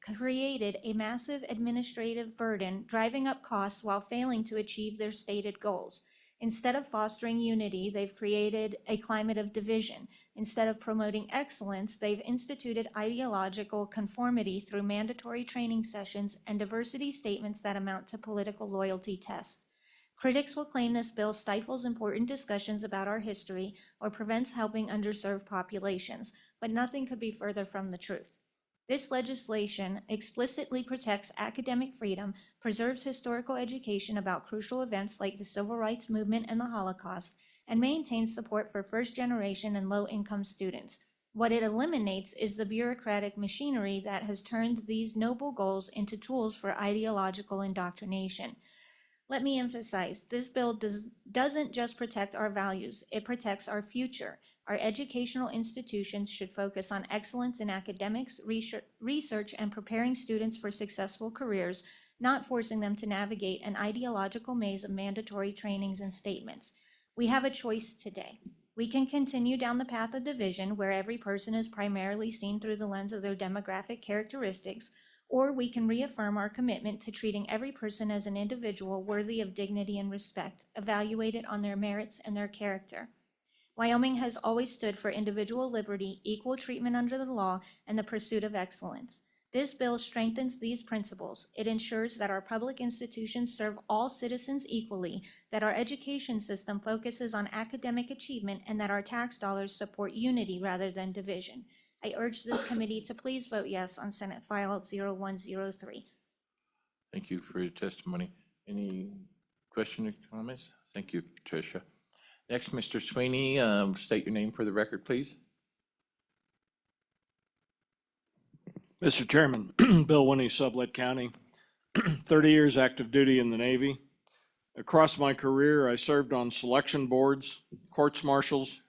created a massive administrative burden, driving up costs while failing to achieve their stated goals. Instead of fostering unity, they've created a climate of division. Instead of promoting excellence, they've instituted ideological conformity through mandatory training sessions and diversity statements that amount to political loyalty tests. Critics will claim this bill stifles important discussions about our history or prevents helping underserved populations, but nothing could be further from the truth. This legislation explicitly protects academic freedom, preserves historical education about crucial events like the Civil Rights Movement and the Holocaust, and maintains support for first-generation and low-income students. What it eliminates is the bureaucratic machinery that has turned these noble goals into tools for ideological indoctrination. Let me emphasize, this bill doesn't just protect our values, it protects our future. Our educational institutions should focus on excellence in academics, research, and preparing students for successful careers, not forcing them to navigate an ideological maze of mandatory trainings and statements. We have a choice today. We can continue down the path of division where every person is primarily seen through the lens of their demographic characteristics, or we can reaffirm our commitment to treating every person as an individual worthy of dignity and respect, evaluated on their merits and their character. Wyoming has always stood for individual liberty, equal treatment under the law, and the pursuit of excellence. This bill strengthens these principles. It ensures that our public institutions serve all citizens equally, that our education system focuses on academic achievement, and that our tax dollars support unity rather than division. I urge this committee to please vote yes on Senate File 0103. Thank you for your testimony. Any questions or comments? Thank you, Patricia. Next, Mr. Sweeney, state your name for the record, please. Mr. Chairman, Bill Winnie, Sublette County, 30 years active duty in the Navy, Across my career, I served on selection boards, courts martials,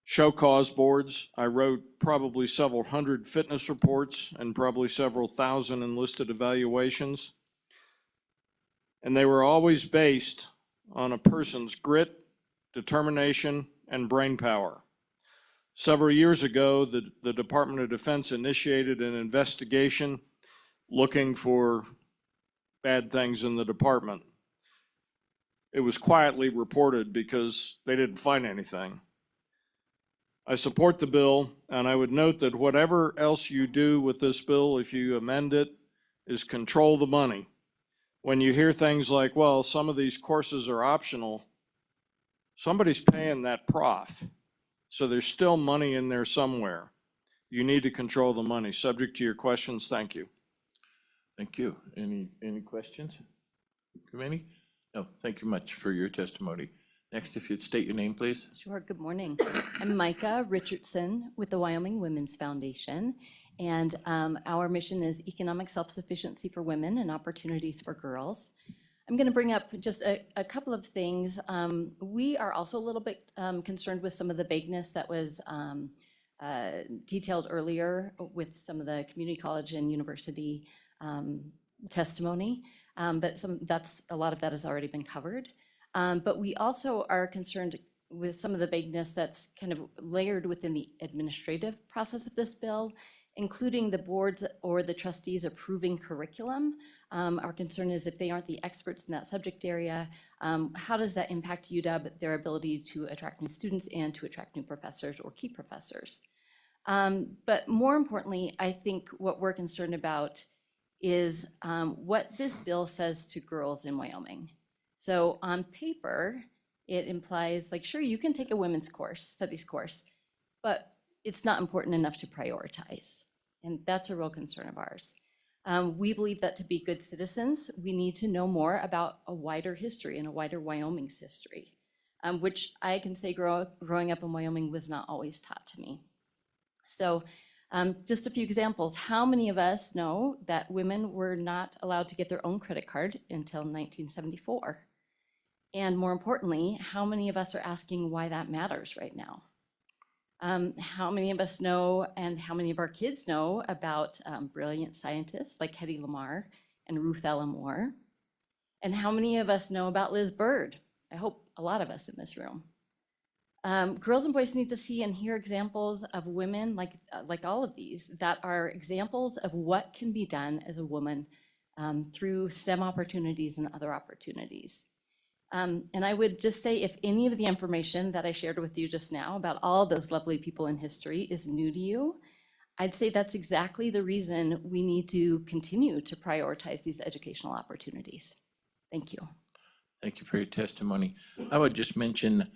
show cause boards. I wrote probably several hundred fitness reports and probably several thousand enlisted evaluations. And they were always based on a person's grit, determination, and brain power. Several years ago, the Department of Defense initiated an investigation looking for bad things in the department. It was quietly reported because they didn't find anything. I support the bill, and I would note that whatever else you do with this bill, if you amend it, is control the money. When you hear things like, well, some of these courses are optional, somebody's paying that prof. So there's still money in there somewhere. You need to control the money. Subject to your questions, thank you. Thank you. Any questions? Committee? No, thank you much for your testimony. Next, if you'd state your name, please. Sure, good morning. I'm Micah Richardson with the Wyoming Women's Foundation. And our mission is economic self-sufficiency for women and opportunities for girls. I'm going to bring up just a couple of things. We are also a little bit concerned with some of the vagueness that was detailed earlier with some of the community college and university testimony. But a lot of that has already been covered. But we also are concerned with some of the vagueness that's kind of layered within the administrative process of this bill, including the boards or the trustees approving curriculum. Our concern is if they aren't the experts in that subject area, how does that impact UW, their ability to attract new students and to attract new professors or keep professors? But more importantly, I think what we're concerned about is what this bill says to girls in Wyoming. So on paper, it implies like, sure, you can take a women's course, studies course, but it's not important enough to prioritize. And that's a real concern of ours. We believe that to be good citizens, we need to know more about a wider history and a wider Wyoming's history, which I can say growing up in Wyoming was not always taught to me. So just a few examples. How many of us know that women were not allowed to get their own credit card until 1974? And more importantly, how many of us are asking why that matters right now? How many of us know, and how many of our kids know about brilliant scientists like Hedy Lamarr and Ruth Ella Moore? And how many of us know about Liz Bird? I hope a lot of us in this room. Girls and boys need to see and hear examples of women like all of these that are examples of what can be done as a woman through STEM opportunities and other opportunities. And I would just say if any of the information that I shared with you just now about all those lovely people in history is new to you, I'd say that's exactly the reason we need to continue to prioritize these educational opportunities. Thank you. Thank you for your testimony. I would just mention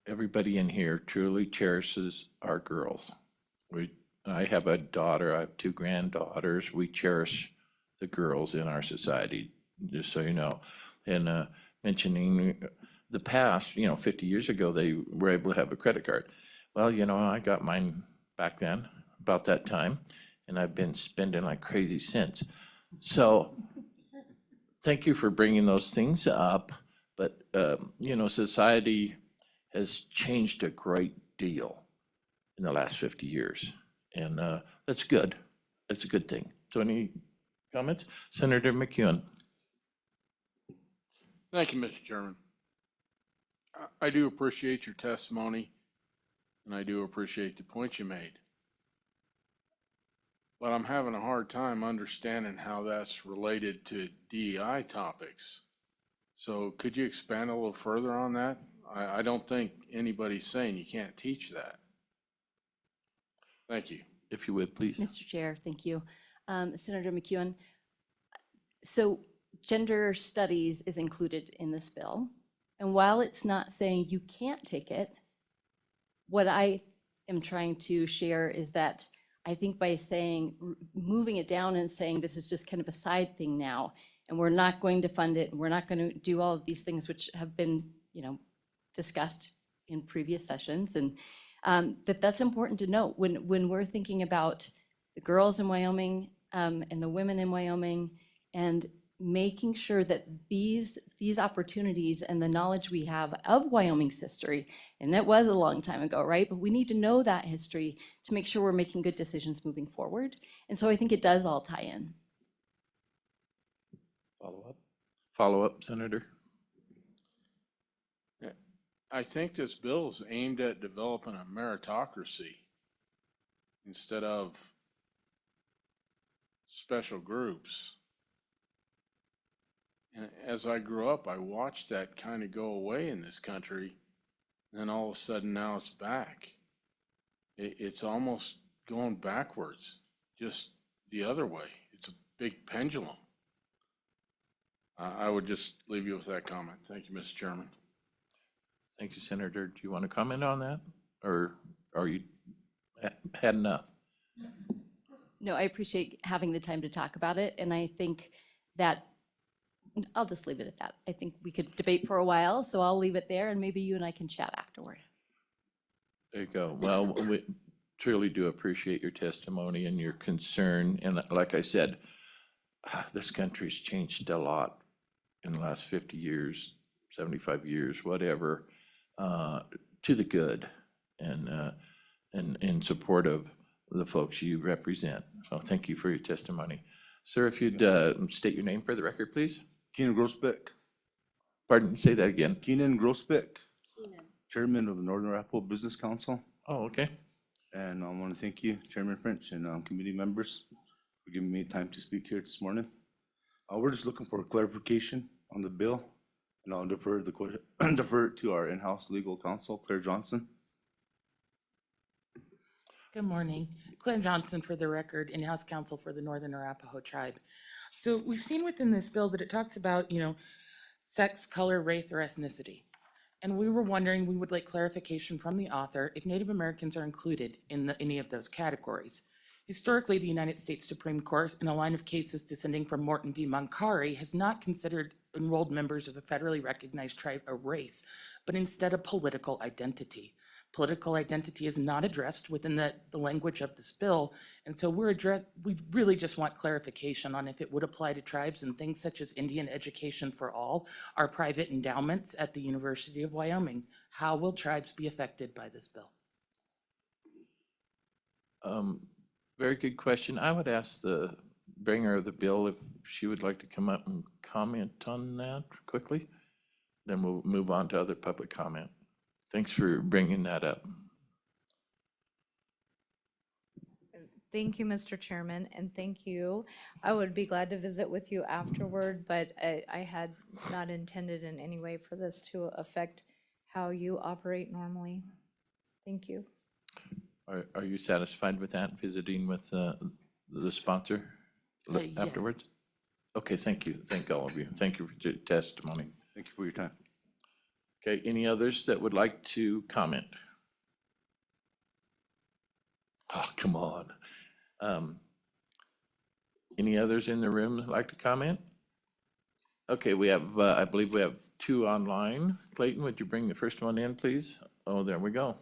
everybody in here truly cherishes our girls. I have a daughter, I have 2 granddaughters. We cherish the girls in our society, just so you know. And mentioning the past, 50 years ago, they were able to have a credit card. Well, I got mine back then, about that time, and I've been spending like crazy since. So thank you for bringing those things up. But, society has changed a great deal in the last 50 years. And that's good. That's a good thing. So any comments? Senator McEwen. Thank you, Mr. Chairman. I do appreciate your testimony, and I do appreciate the point you made. But I'm having a hard time understanding how that's related to DEI topics. So could you expand a little further on that? I don't think anybody's saying you can't teach that. Thank you. If you would, please. Mr. Chair, thank you. Senator McEwen, so gender studies is included in this bill. And while it's not saying you can't take it, what I am trying to share is that I think by moving it down and saying this is just kind of a side thing now, and we're not going to fund it, and we're not going to do all of these things which have been, discussed in previous sessions, and that's important to note when we're thinking about the girls in Wyoming and the women in Wyoming, and making sure that these opportunities and the knowledge we have of Wyoming's history, and it was a long time ago, right? But we need to know that history to make sure we're making good decisions moving forward. And so I think it does all tie in. Follow up, Senator? I think this bill is aimed at developing a meritocracy instead of special groups. And as I grew up, I watched that kind of go away in this country. And then all of a sudden now it's back. It's almost going backwards, just the other way. It's a big pendulum. I would just leave you with that comment. Thank you, Mr. Chairman. Thank you, Senator. Do you want to comment on that? Or are you had enough? No, I appreciate having the time to talk about it, and I think that, I'll just leave it at that. I think we could debate for a while, so I'll leave it there, and maybe you and I can chat afterward. There you go. Well, we truly do appreciate your testimony and your concern. And like I said, this country's changed a lot in the last 50 years, 75 years, whatever, to the good and in support of the folks you represent. So thank you for your testimony. Sir, if you'd state your name for the record, please. Keenan Grosbeck. Pardon, say that again. Keenan Grosbeck, Chairman of the Northern Arapahoe Business Council. Oh, okay. And I want to thank you, Chairman French, and committee members for giving me time to speak here this morning. We're just looking for clarification on the bill, and I'll defer it to our in-house legal counsel, Claire Johnson. Good morning. Glenn Johnson for the record, in-house counsel for the Northern Arapahoe Tribe. So we've seen within this bill that it talks about, sex, color, race, or ethnicity. And we were wondering, we would like clarification from the author if Native Americans are included in any of those categories. Historically, the United States Supreme Court, in a line of cases descending from Morton v. Moncari, has not considered enrolled members of a federally recognized tribe a race, but instead a political identity. Political identity is not addressed within the language of this bill, and so we really just want clarification on if it would apply to tribes and things such as Indian Education for All, our private endowments at the University of Wyoming. How will tribes be affected by this bill? Very good question. I would ask the bringer of the bill if she would like to come up and comment on that quickly. Then we'll move on to other public comment. Thanks for bringing that up. Thank you, Mr. Chairman, and thank you. I would be glad to visit with you afterward, but I had not intended in any way for this to affect how you operate normally. Thank you. Are you satisfied with that, visiting with the sponsor afterwards? Yes. Okay, thank you. Thank all of you. Thank you for your testimony. Thank you for your time. Okay, any others that would like to comment? Oh, come on. Any others in the room that like to comment? Okay, we have, I believe we have two online. Clayton, would you bring the first one in, please? Oh, there we go.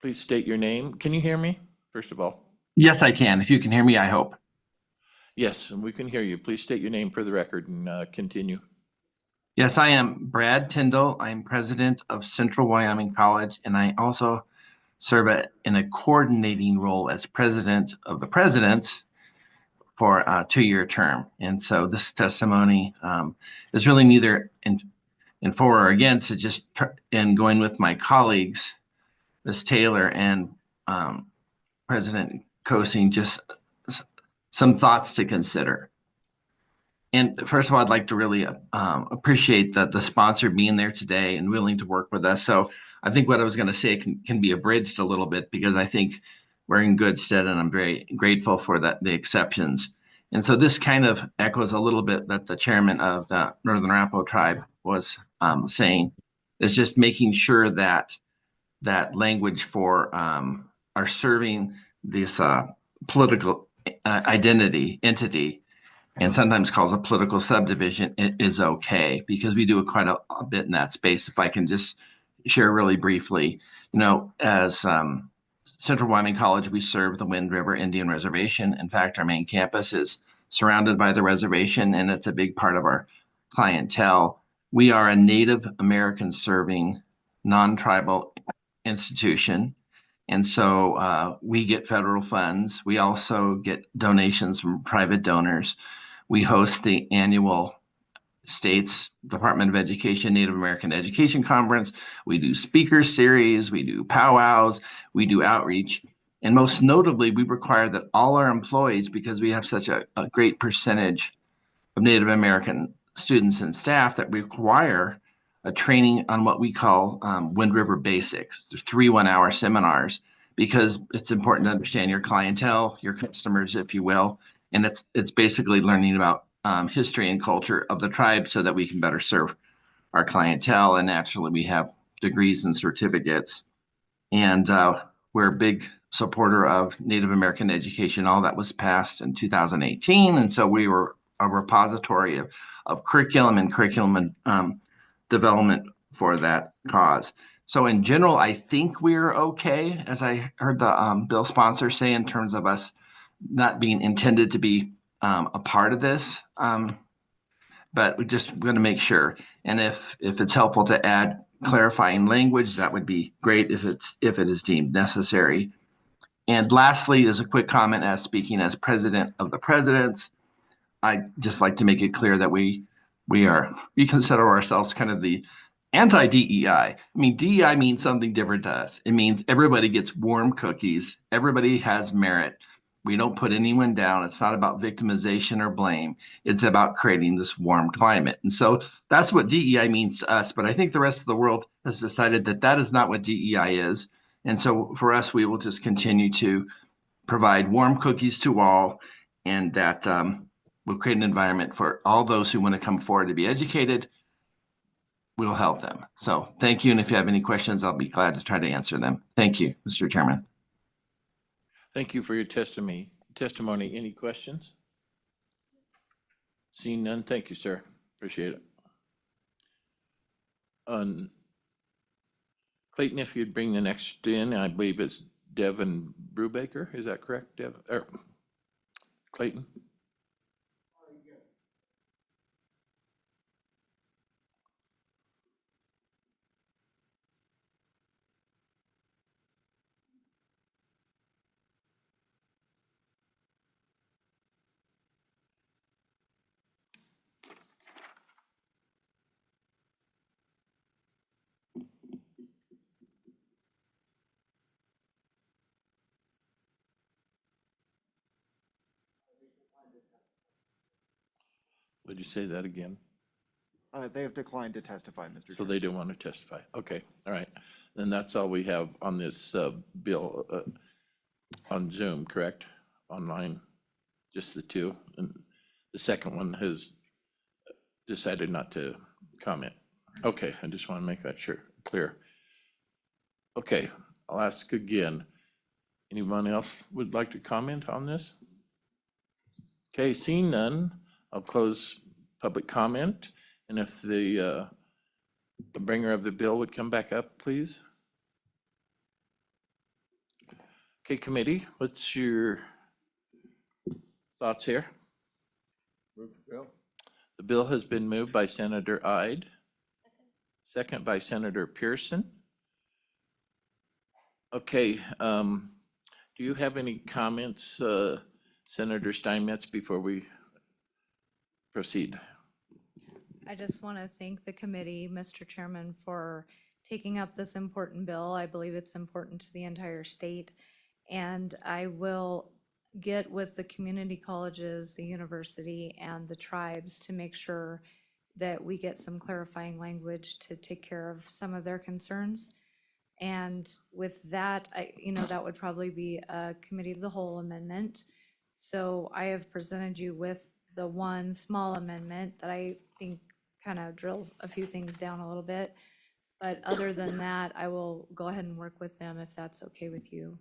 Please state your name. Can you hear me, first of all? Yes, I can. If you can hear me, I hope. Yes, and we can hear you. Please state your name for the record and continue. Yes, I am Brad Tyndall. I'm president of Central Wyoming College, and I also serve in a coordinating role as president of the presidents for a 2-year term. And so this testimony is really neither in for or against. It's just in going with my colleagues, Ms. Taylor and President Kosing, just some thoughts to consider. And first of all, I'd like to really appreciate the sponsor being there today and willing to work with us. So I think what I was going to say can be abridged a little bit, because I think we're in good stead, and I'm very grateful for the exceptions. And so this kind of echoes a little bit that the chairman of the Northern Arapahoe Tribe was saying. It's just making sure that language for our serving this political entity, and sometimes calls a political subdivision, is okay, because we do quite a bit in that space. If I can just share really briefly, as Central Wyoming College, we serve the Wind River Indian Reservation. In fact, our main campus is surrounded by the reservation, and it's a big part of our clientele. We are a Native American serving non-tribal institution. And so we get federal funds. We also get donations from private donors. We host the annual State's Department of Education Native American Education Conference. We do speaker series, we do powwows, we do outreach. And most notably, we require that all our employees, because we have such a great percentage of Native American students and staff, that require a training on what we call Wind River Basics. There's 3 one-hour seminars, because it's important to understand your clientele, your customers, if you will. And it's basically learning about history and culture of the tribe so that we can better serve our clientele. And naturally, we have degrees and certificates. And we're a big supporter of Native American education. All that was passed in 2018. And so we were a repository of curriculum and curriculum development for that cause. So in general, I think we're okay, as I heard the bill sponsor say, in terms of us not being intended to be a part of this. But we're just going to make sure. And if it's helpful to add clarifying language, that would be great if it is deemed necessary. And lastly, as a quick comment, as speaking as president of the presidents, I'd just like to make it clear that we consider ourselves kind of the anti-DEI. I mean, DEI means something different to us. It means everybody gets warm cookies. Everybody has merit. We don't put anyone down. It's not about victimization or blame. It's about creating this warm climate. And so that's what DEI means to us. But I think the rest of the world has decided that that is not what DEI is. And so for us, we will just continue to provide warm cookies to all, and that we'll create an environment for all those who want to come forward to be educated. We'll help them. So thank you. And if you have any questions, I'll be glad to try to answer them. Thank you, Mr. Chairman. Thank you for your testimony. Any questions? Seeing none, thank you, sir. Appreciate it. Clayton, if you'd bring the next in, I believe it's Devin Brubaker. Is that correct, Dev? Clayton? Would you say that again? They have declined to testify, Mr. So Chairman. they don't want to testify. Okay, all right. Then that's all we have on this bill on Zoom, correct? Online, just the two. And the second one has decided not to comment. Okay, I just want to make that clear. Okay, I'll ask again. Anyone else would like to comment on this? Okay, seeing none, I'll close public comment. And if the bringer of the bill would come back up, please. Okay, committee, what's your thoughts here? Move the bill. The bill has been moved by Senator Ide, second by Senator Pearson. Okay, do you have any comments, Senator Steinmetz, before we proceed? I just want to thank the committee, Mr. Chairman, for taking up this important bill. I believe it's important to the entire state. And I will get with the community colleges, the university, and the tribes to make sure that we get some clarifying language to take care of some of their concerns. And with that, that would probably be a committee of the whole amendment. So I have presented you with the one small amendment that I think kind of drills a few things down a little bit. But other than that, I will go ahead and work with them if that's okay with you,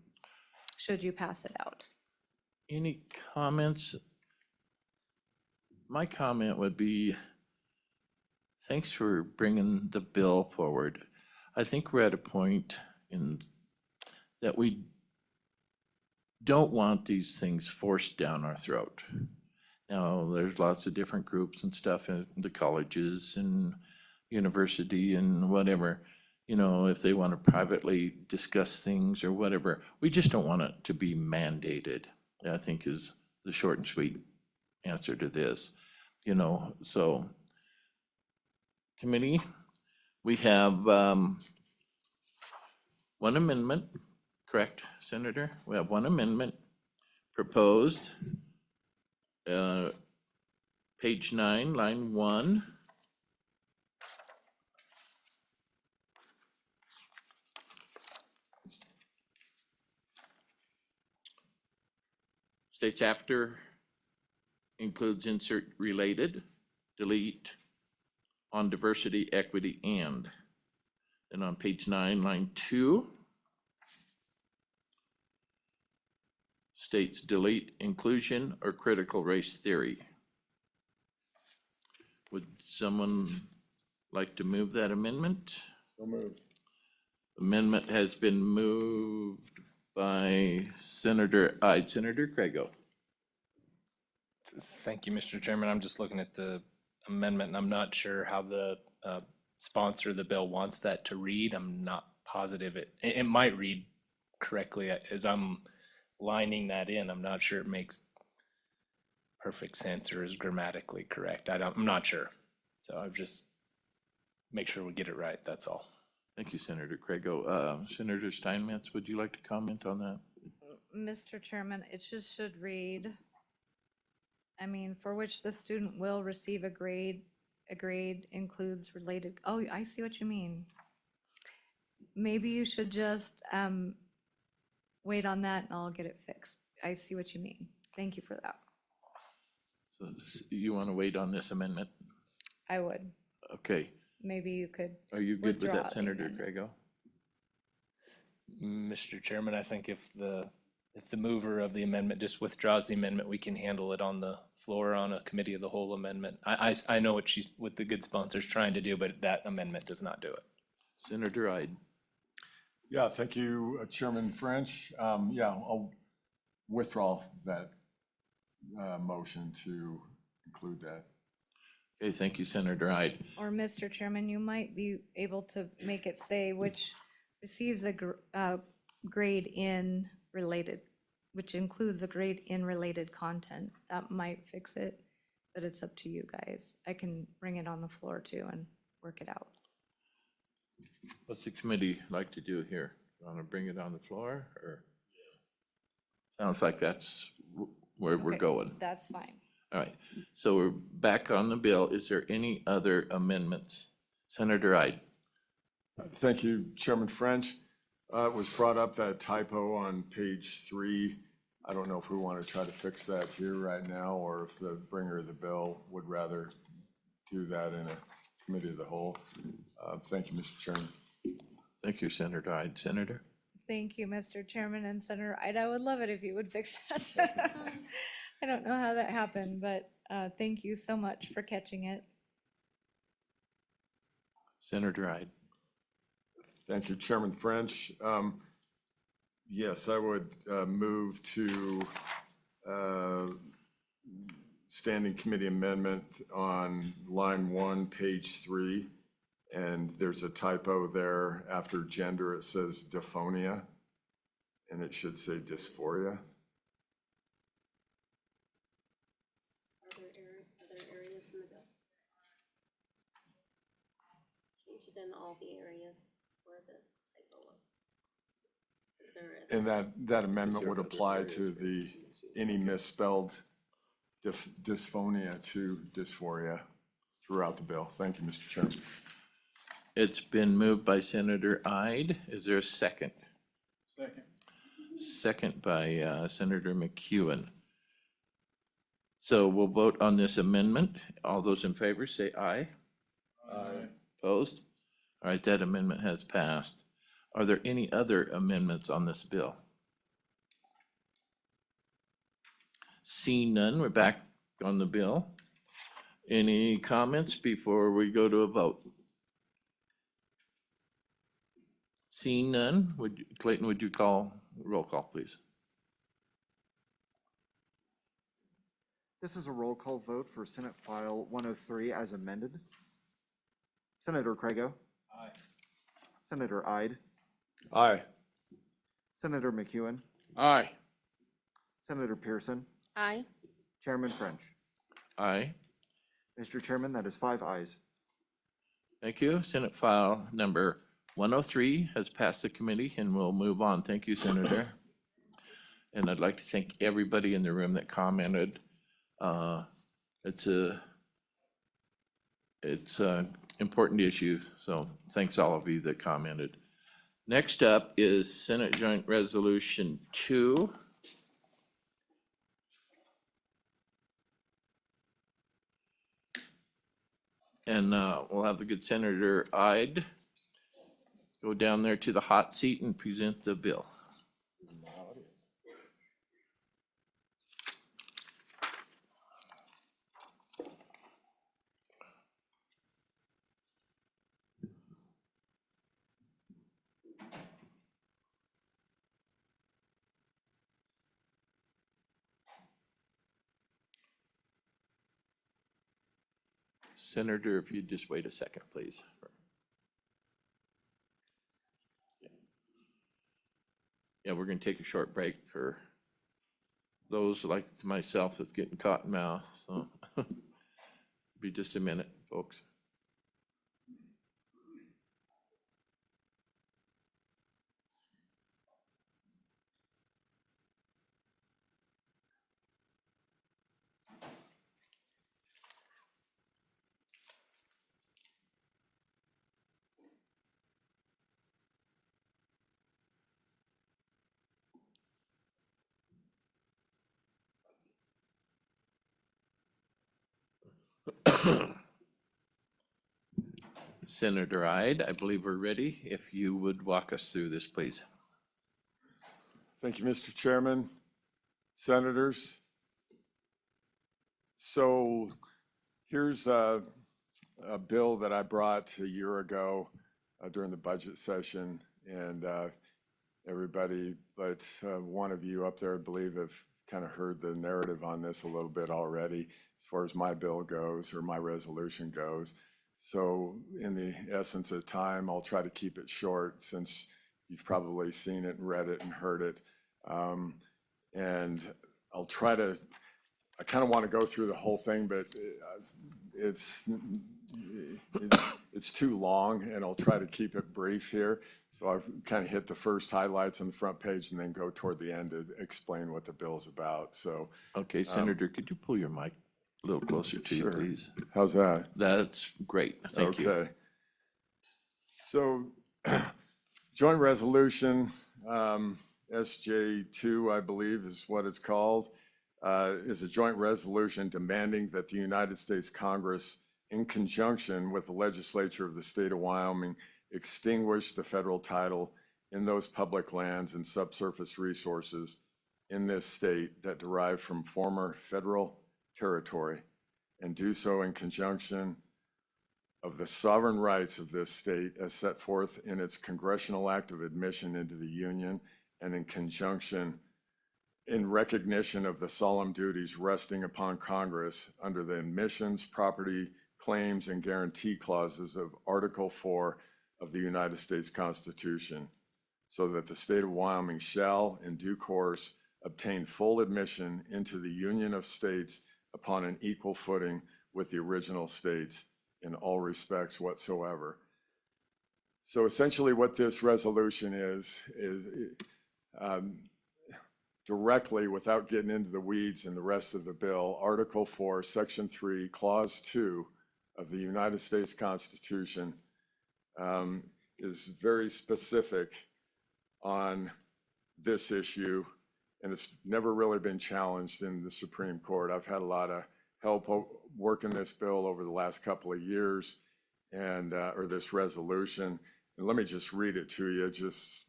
should you pass it out. Any comments? My comment would be, thanks for bringing the bill forward. I think we're at a point in that we don't want these things forced down our throat. Now, there's lots of different groups and stuff in the colleges and university and whatever. You know, if they want to privately discuss things or whatever, we just don't want it to be mandated, I think is the short and sweet answer to this. You know, so committee, we have one amendment, correct, Senator? We have one amendment proposed. Page 9, line 1. States after includes insert related, delete on diversity, equity, and. Then on page 9, line 2, states delete inclusion or critical race theory. Would someone like to move that amendment? So moved. Amendment has been moved by Senator Ide. Senator Craigo. Thank you, Mr. Chairman. I'm just looking at the amendment and I'm not sure how the sponsor of the bill wants that to read. I'm not positive. It might read correctly as I'm lining that in. I'm not sure it makes perfect sense or is grammatically correct. I'm not sure. So I'll just make sure we get it right. That's all. Thank you, Senator Craigo. Senator Steinmetz, would you like to comment on that? Mr. Chairman, it just should read, I mean, for which the student will receive a grade includes related, oh, I see what you mean. Maybe you should just wait on that and I'll get it fixed. I see what you mean. Thank you for that. So you want to wait on this amendment? I would. Okay. Maybe you could. Are you good with withdraw that, the Senator amendment. Craigo? Mr. Chairman, I think if the mover of the amendment just withdraws the amendment, we can handle it on the floor on a committee of the whole amendment. I know what the good sponsor's trying to do, but that amendment does not do it. Senator Ide. Yeah, thank you, Chairman French. Yeah, I'll withdraw that motion to include that. Okay, thank you, Senator Ide. Or Mr. Chairman, you might be able to make it say which receives a grade in related, which includes a grade in related content. That might fix it, but it's up to you guys. I can bring it on the floor too and work it out. What's the committee like to do here? Want to bring it on the floor or? Sounds like that's where we're Okay, going. That's fine. All right, so we're back on the bill. Is there any other amendments? Senator Ide. Thank you, Chairman French. It was brought up that typo on page 3. I don't know if we want to try to fix that here right now, or if the bringer of the bill would rather do that in a committee of the whole. Thank you, Mr. Chairman. Thank you, Senator Ide. Senator? Thank you, Mr. Chairman and Senator Ide. I would love it if you would fix that. I don't know how that happened, but thank you so much for catching it. Senator Ide. Thank you, Chairman French. Yes, I would move to standing committee amendment on line 1, page 3. And there's a typo there. After gender, it says dysphonia, and it should say dysphoria. Other areas in the bill? Change it in all the areas where the typo was. Is there a- And that amendment would apply to any misspelled dysphonia to dysphoria throughout the bill. Thank you, Mr. Chairman. It's been moved by Senator Ide. Is there a second? Second. Second by Senator McEwen. So we'll vote on this amendment. All those in favor say aye. Aye. Opposed? All right, that amendment has passed. Are there any other amendments on this bill? Seeing none, we're back on the bill. Any comments before we go to a vote? Seeing none, Clayton, would you call roll call, please? This is a roll call vote for Senate File 103 as amended. Senator Crago? Aye. Senator Ide? Aye. Senator McEwen? Aye. Senator Pearson? Aye. Chairman French? Aye. Mr. Chairman, that is 5 ayes. Thank you. Senate file number 103 has passed the committee and we'll move on. Thank you, Senator. And I'd like to thank everybody in the room that commented. It's a important issue, so thanks all of you that commented. Next up is Senate Joint Resolution 2. And we'll have the good Senator Ide go down there to the hot seat and present the bill. Senator, if you'd just wait a second, please. Yeah, we're gonna take a short break for those like myself that's getting caught in mouth, so. Be just a minute, folks. Senator Ide, I believe we're ready. If you would walk us through this, please. Thank you, Mr. Chairman, senators. So here's a bill that I brought a year ago during the budget session, and everybody but one of you up there, I believe, have kind of heard the narrative on this a little bit already as far as my bill goes or my resolution goes. So in the essence of time, I'll try to keep it short since you've probably seen it and read it and heard it. And I'll try to, I kind of want to go through the whole thing, but it's too long, and I'll try to keep it brief here. So I've kind of hit the first highlights on the front page and then go toward the end to explain what the bill's about. So. Okay, Senator, could you pull your mic a little closer to you, Sure. please? How's that? That's great. Thank you. Okay. So joint resolution, SJ2, I believe is what it's called, is a joint resolution demanding that the United States Congress, in conjunction with the legislature of the state of Wyoming, extinguish the federal title in those public lands and subsurface resources in this state that derive from former federal territory, and do so in conjunction of the sovereign rights of this state as set forth in its congressional act of admission into the Union, and in conjunction in recognition of the solemn duties resting upon Congress under the admissions, property, claims, and guarantee clauses of Article 4 of the United States Constitution, so that the state of Wyoming shall, in due course, obtain full admission into the Union of States upon an equal footing with the original states in all respects whatsoever. So essentially what this resolution is directly, without getting into the weeds and the rest of the bill, Article 4, Section 3, Clause 2 of the United States Constitution is very specific on this issue, and it's never really been challenged in the Supreme Court. I've had a lot of help working this bill over the last couple of years, and or this resolution. And let me just read it to you. This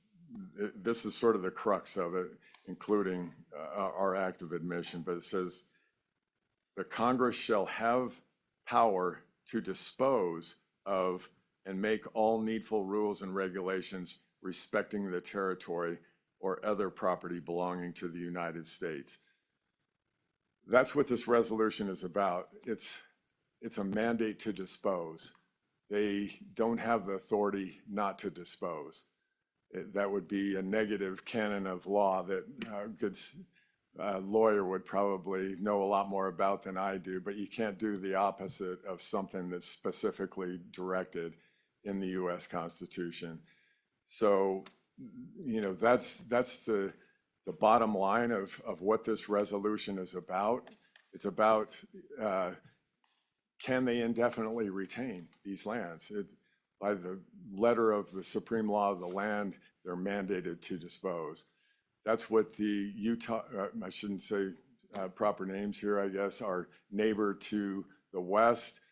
is sort of the crux of it, including our act of admission, but it says, the Congress shall have power to dispose of and make all needful rules and regulations respecting the territory or other property belonging to the United States. That's what this resolution is about. It's a mandate to dispose. They don't have the authority not to dispose. That would be a negative canon of law that a good lawyer would probably know a lot more about than I do, but you can't do the opposite of something that's specifically directed in the US Constitution. So, you know, that's the bottom line of what this resolution is about. It's about, can they indefinitely retain these lands? By the letter of the supreme law of the land, they're mandated to dispose. That's what the Utah, I shouldn't say proper names here, I guess, our neighbor to the west,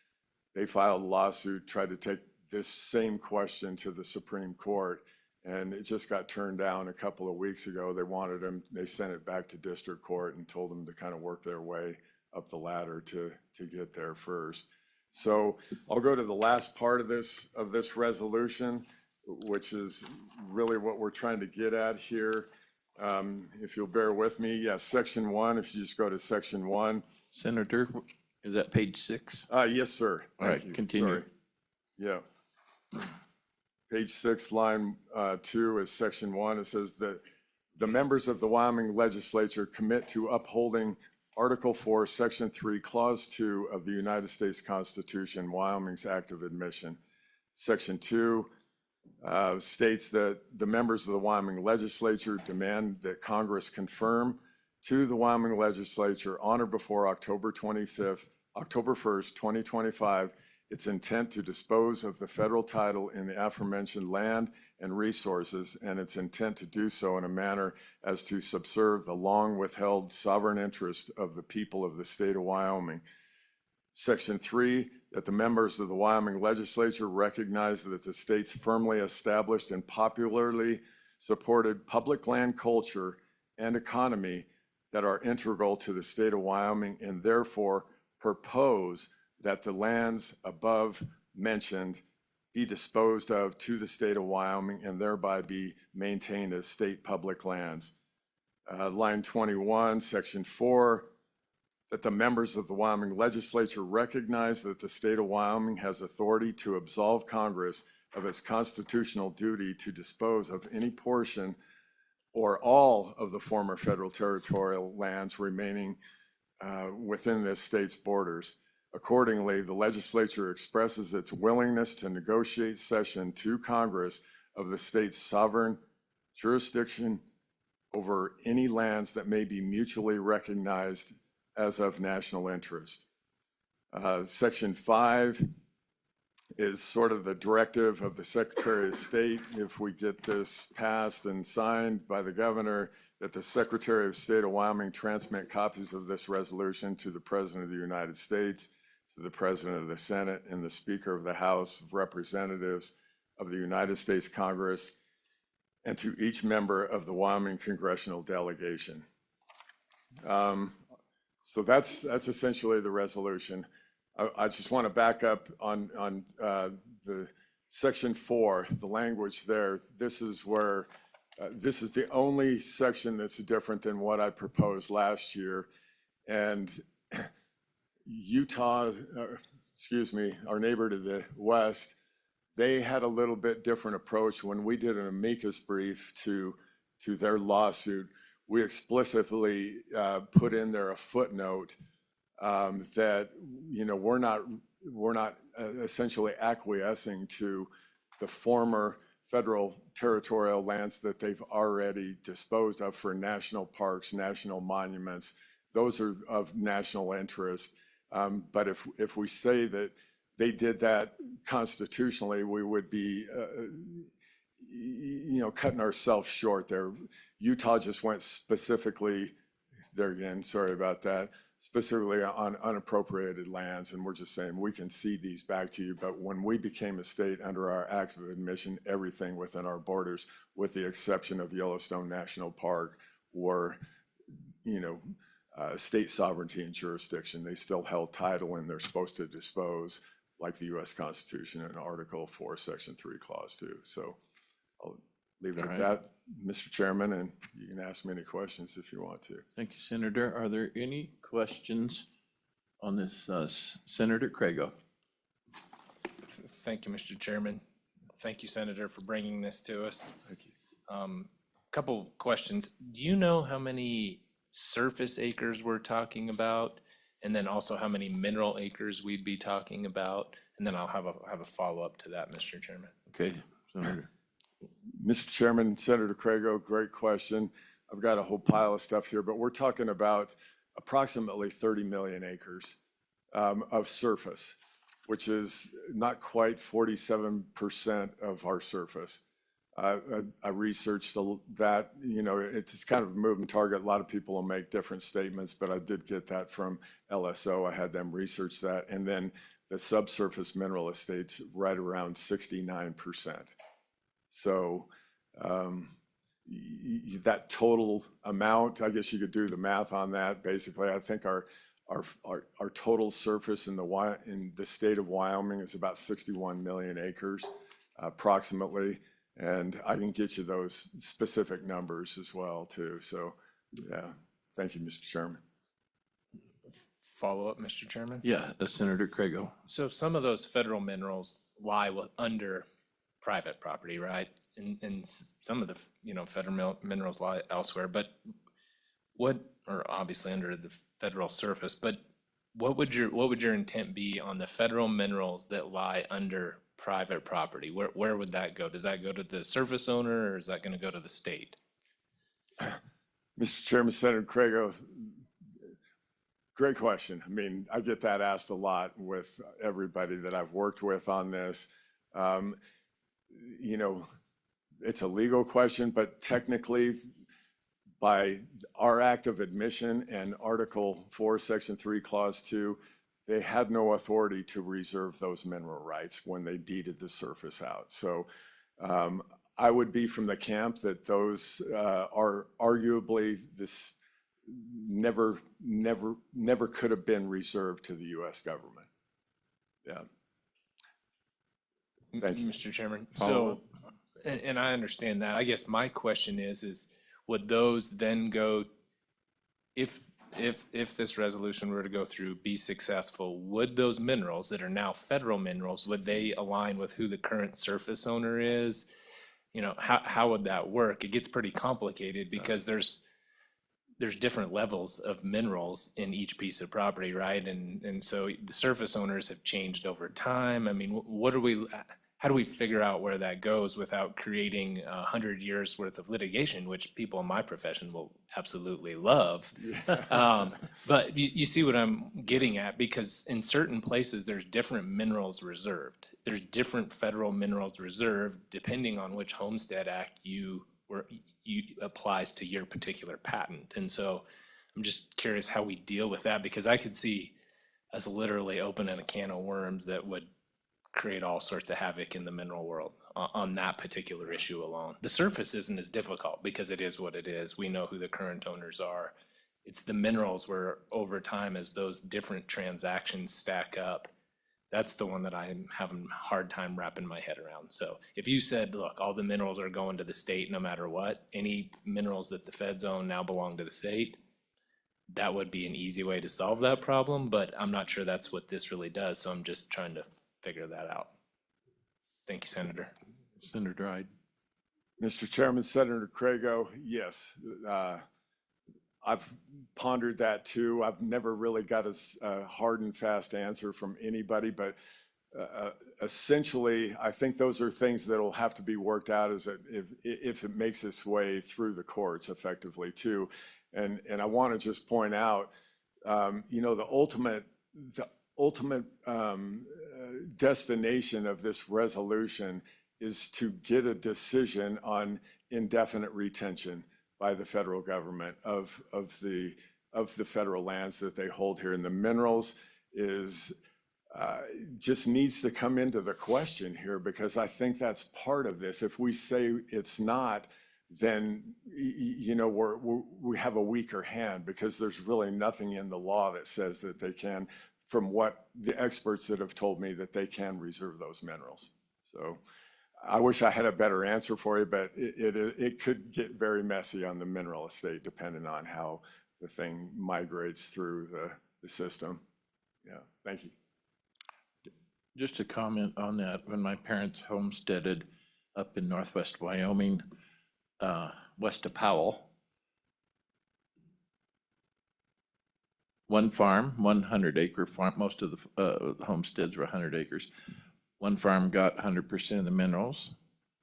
they filed a lawsuit, tried to take this same question to the Supreme Court, and it just got turned down a couple of weeks ago. They wanted them, they sent it back to district court and told them to kind of work their way up the ladder to get there first. So I'll go to the last part of this resolution, which is really what we're trying to get at here. If you'll bear with me, yes, section 1, if you just go to section 1. Senator, is that page 6? Yes, sir. All right, Thank you. continue. Sorry. Yeah. Page 6, line 2 is section 1. It says that the members of the Wyoming legislature commit to upholding Article 4, Section 3, Clause 2 of the United States Constitution, Wyoming's Act of Admission. Section 2 states that the members of the Wyoming legislature demand that Congress confirm to the Wyoming legislature on or before October 1st, 2025, its intent to dispose of the federal title in the aforementioned land and resources, and its intent to do so in a manner as to subserve the long withheld sovereign interest of the people of the state of Wyoming. Section 3, that the members of the Wyoming legislature recognize that the state's firmly established and popularly supported public land culture and economy that are integral to the state of Wyoming, and therefore propose that the lands above mentioned be disposed of to the state of Wyoming and thereby be maintained as state public lands. Line 21, section 4, that the members of the Wyoming legislature recognize that the state of Wyoming has authority to absolve Congress of its constitutional duty to dispose of any portion or all of the former federal territorial lands remaining within this state's borders. Accordingly, the legislature expresses its willingness to negotiate cession to Congress of the state's sovereign jurisdiction over any lands that may be mutually recognized as of national interest. Section 5 is sort of the directive of the Secretary of State, if we get this passed and signed by the governor, that the Secretary of State of Wyoming transmit copies of this resolution to the President of the United States, to the President of the Senate, and the Speaker of the House of Representatives of the United States Congress, and to each member of the Wyoming congressional delegation. So that's essentially the resolution. I just want to back up on the section 4, the language there. This is where, this is the only section that's different than what I proposed last year. And Utah, excuse me, our neighbor to the west, they had a little bit different approach. When we did an amicus brief to their lawsuit, we explicitly put in there a footnote that, you know, we're not essentially acquiescing to the former federal territorial lands that they've already disposed of for national parks, national monuments. Those are of national interest. But if we say that they did that constitutionally, we would be, you know, cutting ourselves short there. Utah just went specifically, there again, sorry about that, specifically on unappropriated lands, and we're just saying we can cede these back to you. But when we became a state under our Act of Admission, everything within our borders, with the exception of Yellowstone National Park, were, you know, state sovereignty and jurisdiction. They still held title, and they're supposed to dispose, like the U.S. Constitution in Article 4, Section 3, Clause 2. So leave it All at right. that, Mr. Chairman, and you can ask me any questions if you want to. Thank you, Senator. Are there any questions on this, Senator Craigo? Thank you, Mr. Chairman. Thank you, Senator, for bringing this to us. Thank you. Couple questions. Do you know how many surface acres we're talking about? And then also how many mineral acres we'd be talking about? And then I'll have a follow-up to that, Mr. Chairman. Okay, Senator. Mr. Chairman, Senator Craigo, great question. I've got a whole pile of stuff here, but we're talking about approximately 30 million acres of surface, which is not quite 47% of our surface. I researched that, you know, it's kind of a moving target. A lot of people will make different statements, but I did get that from LSO. I had them research that. And then the subsurface mineral estates right around 69%. So that total amount, I guess you could do the math on that. Basically, I think our total surface in the state of Wyoming is about 61 million acres approximately. And I can get you those specific numbers as well too. So, yeah, thank you, Mr. Chairman. Follow-up, Mr. Chairman? Yeah, Senator Craigo. So some of those federal minerals lie under private property, right? And some of the, federal minerals lie elsewhere, but or obviously under the federal surface, but what would your intent be on the federal minerals that lie under private property? Where would that go? Does that go to the surface owner, or is that gonna go to the state? Mr. Chairman, Senator Craigo, great question. I mean, I get that asked a lot with everybody that I've worked with on this. It's a legal question, but technically by our act of admission and Article 4, Section 3, Clause 2, they had no authority to reserve those mineral rights when they deeded the surface out. So I would be from the camp that those are arguably never could have been reserved to the US government. Yeah. Thank you. Mr. Chairman, so, and I understand that. I guess my question is would those then go, if this resolution were to go through, be successful, would those minerals that are now federal minerals, would they align with who the current surface owner is? How would that work? It gets pretty complicated because there's different levels of minerals in each piece of property, right? And so the surface owners have changed over time. I mean, how do we figure out where that goes without creating 100 years worth of litigation, which people in my profession will absolutely love? But you see what I'm getting at, because in certain places, there's different minerals reserved. There's different federal minerals reserved depending on which Homestead Act you applies to your particular patent. And so I'm just curious how we deal with that, because I could see us literally opening a can of worms that would create all sorts of havoc in the mineral world on that particular issue alone. The surface isn't as difficult because it is what it is. We know who the current owners are. It's the minerals where over time, as those different transactions stack up, that's the one that I'm having a hard time wrapping my head around. So if you said, look, all the minerals are going to the state no matter what, any minerals that the feds own now belong to the state, that would be an easy way to solve that problem, but I'm not sure that's what this really does. So I'm just trying to figure that out. Thank you, Senator. Senator Dryden. Mr. Chairman, Senator Craigo, yes, I've pondered that too. I've never really got a hard and fast answer from anybody, but essentially, I think those are things that will have to be worked out if it makes its way through the courts effectively too. And I want to just point out, the ultimate destination of this resolution is to get a decision on indefinite retention by the federal government of the federal lands that they hold here. And the minerals just needs to come into the question here, because I think that's part of this. If we say it's not, then we have a weaker hand, because there's really nothing in the law that says that they can, from what the experts that have told me, that they can reserve those minerals. So I wish I had a better answer for you, but it could get very messy on the mineral estate depending on how the thing migrates through the system. Yeah, thank you. Just a comment on that, when my parents homesteaded up in northwest Wyoming, west of Powell, one farm, 100-acre farm, most of the homesteads were 100 acres. One farm got 100% of the minerals.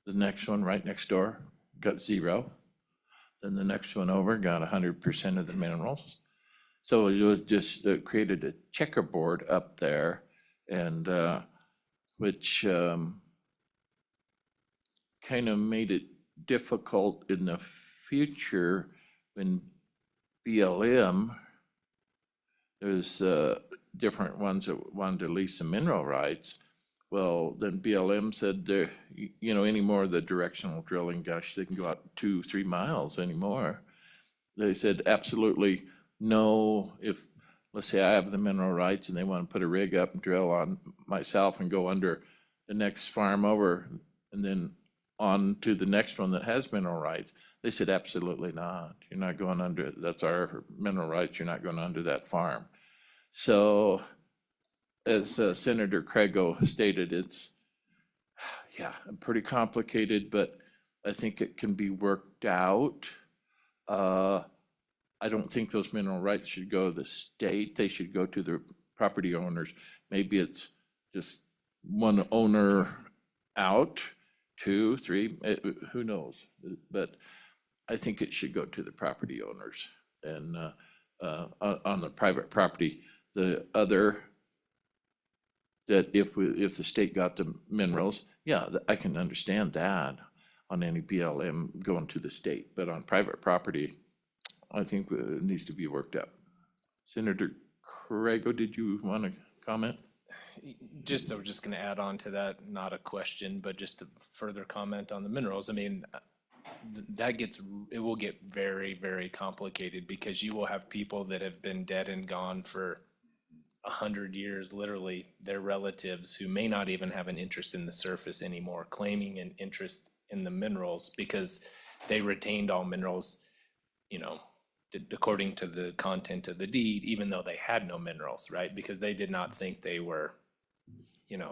The next one right next door got 0. Then the next one over got 100% of the minerals. So it was just created a checkerboard up there, and which kind of made it difficult in the future when BLM, there's different ones that wanted to lease some mineral rights. Well, then BLM said, any more of the directional drilling, gosh, they can go out 2-3 miles anymore. They said absolutely no. If, let's say I have the mineral rights and they want to put a rig up and drill on myself and go under the next farm over and then on to the next one that has mineral rights, they said absolutely not. You're not going under, that's our mineral rights, you're not going under that farm. So as Senator Craigo stated, it's, pretty complicated, but I think it can be worked out. I don't think those mineral rights should go to the state. They should go to the property owners. Maybe it's just one owner out, 2, 3, who knows? But I think it should go to the property owners and on the private property. The other, that if the state got the minerals, I can understand that on any BLM going to the state, but on private property, I think it needs to be worked out. Senator Craigo, did you want to comment? I was just gonna add on to that, not a question, but just a further comment on the minerals. I mean, it will get very, very complicated because you will have people that have been dead and gone for 100 years, literally, their relatives who may not even have an interest in the surface anymore, claiming an interest in the minerals because they retained all minerals, according to the content of the deed, even though they had no minerals, right? Because they did not think they were,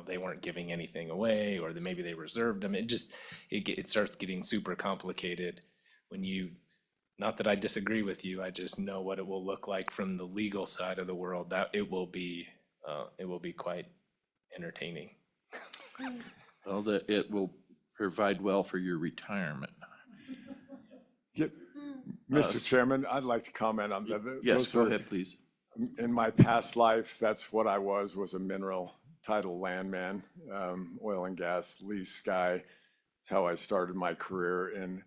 they weren't giving anything away, or maybe they reserved them. It starts getting super complicated when not that I disagree with you, I just know what it will look like from the legal side of the world. That it will be quite entertaining. Well, it will provide well for your retirement. Mr. Chairman, I'd like to comment on that. Yes, go ahead, please. In my past life, that's what I was a mineral title landman, oil and gas lease guy. That's how I started my career. And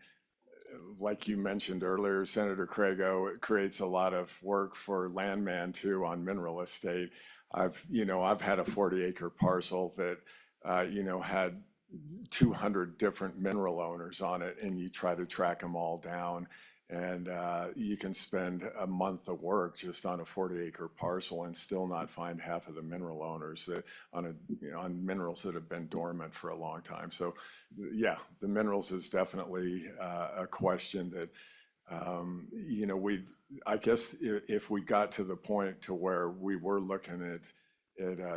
like you mentioned earlier, Senator Craigo, it creates a lot of work for landman too on mineral estate. I've had a 40-acre parcel that, had 200 different mineral owners on it, and you try to track them all down. And you can spend a month of work just on a 40-acre parcel and still not find half of the mineral owners that on minerals that have been dormant for a long time. So, the minerals is definitely a question that I guess if we got to the point to where we were looking at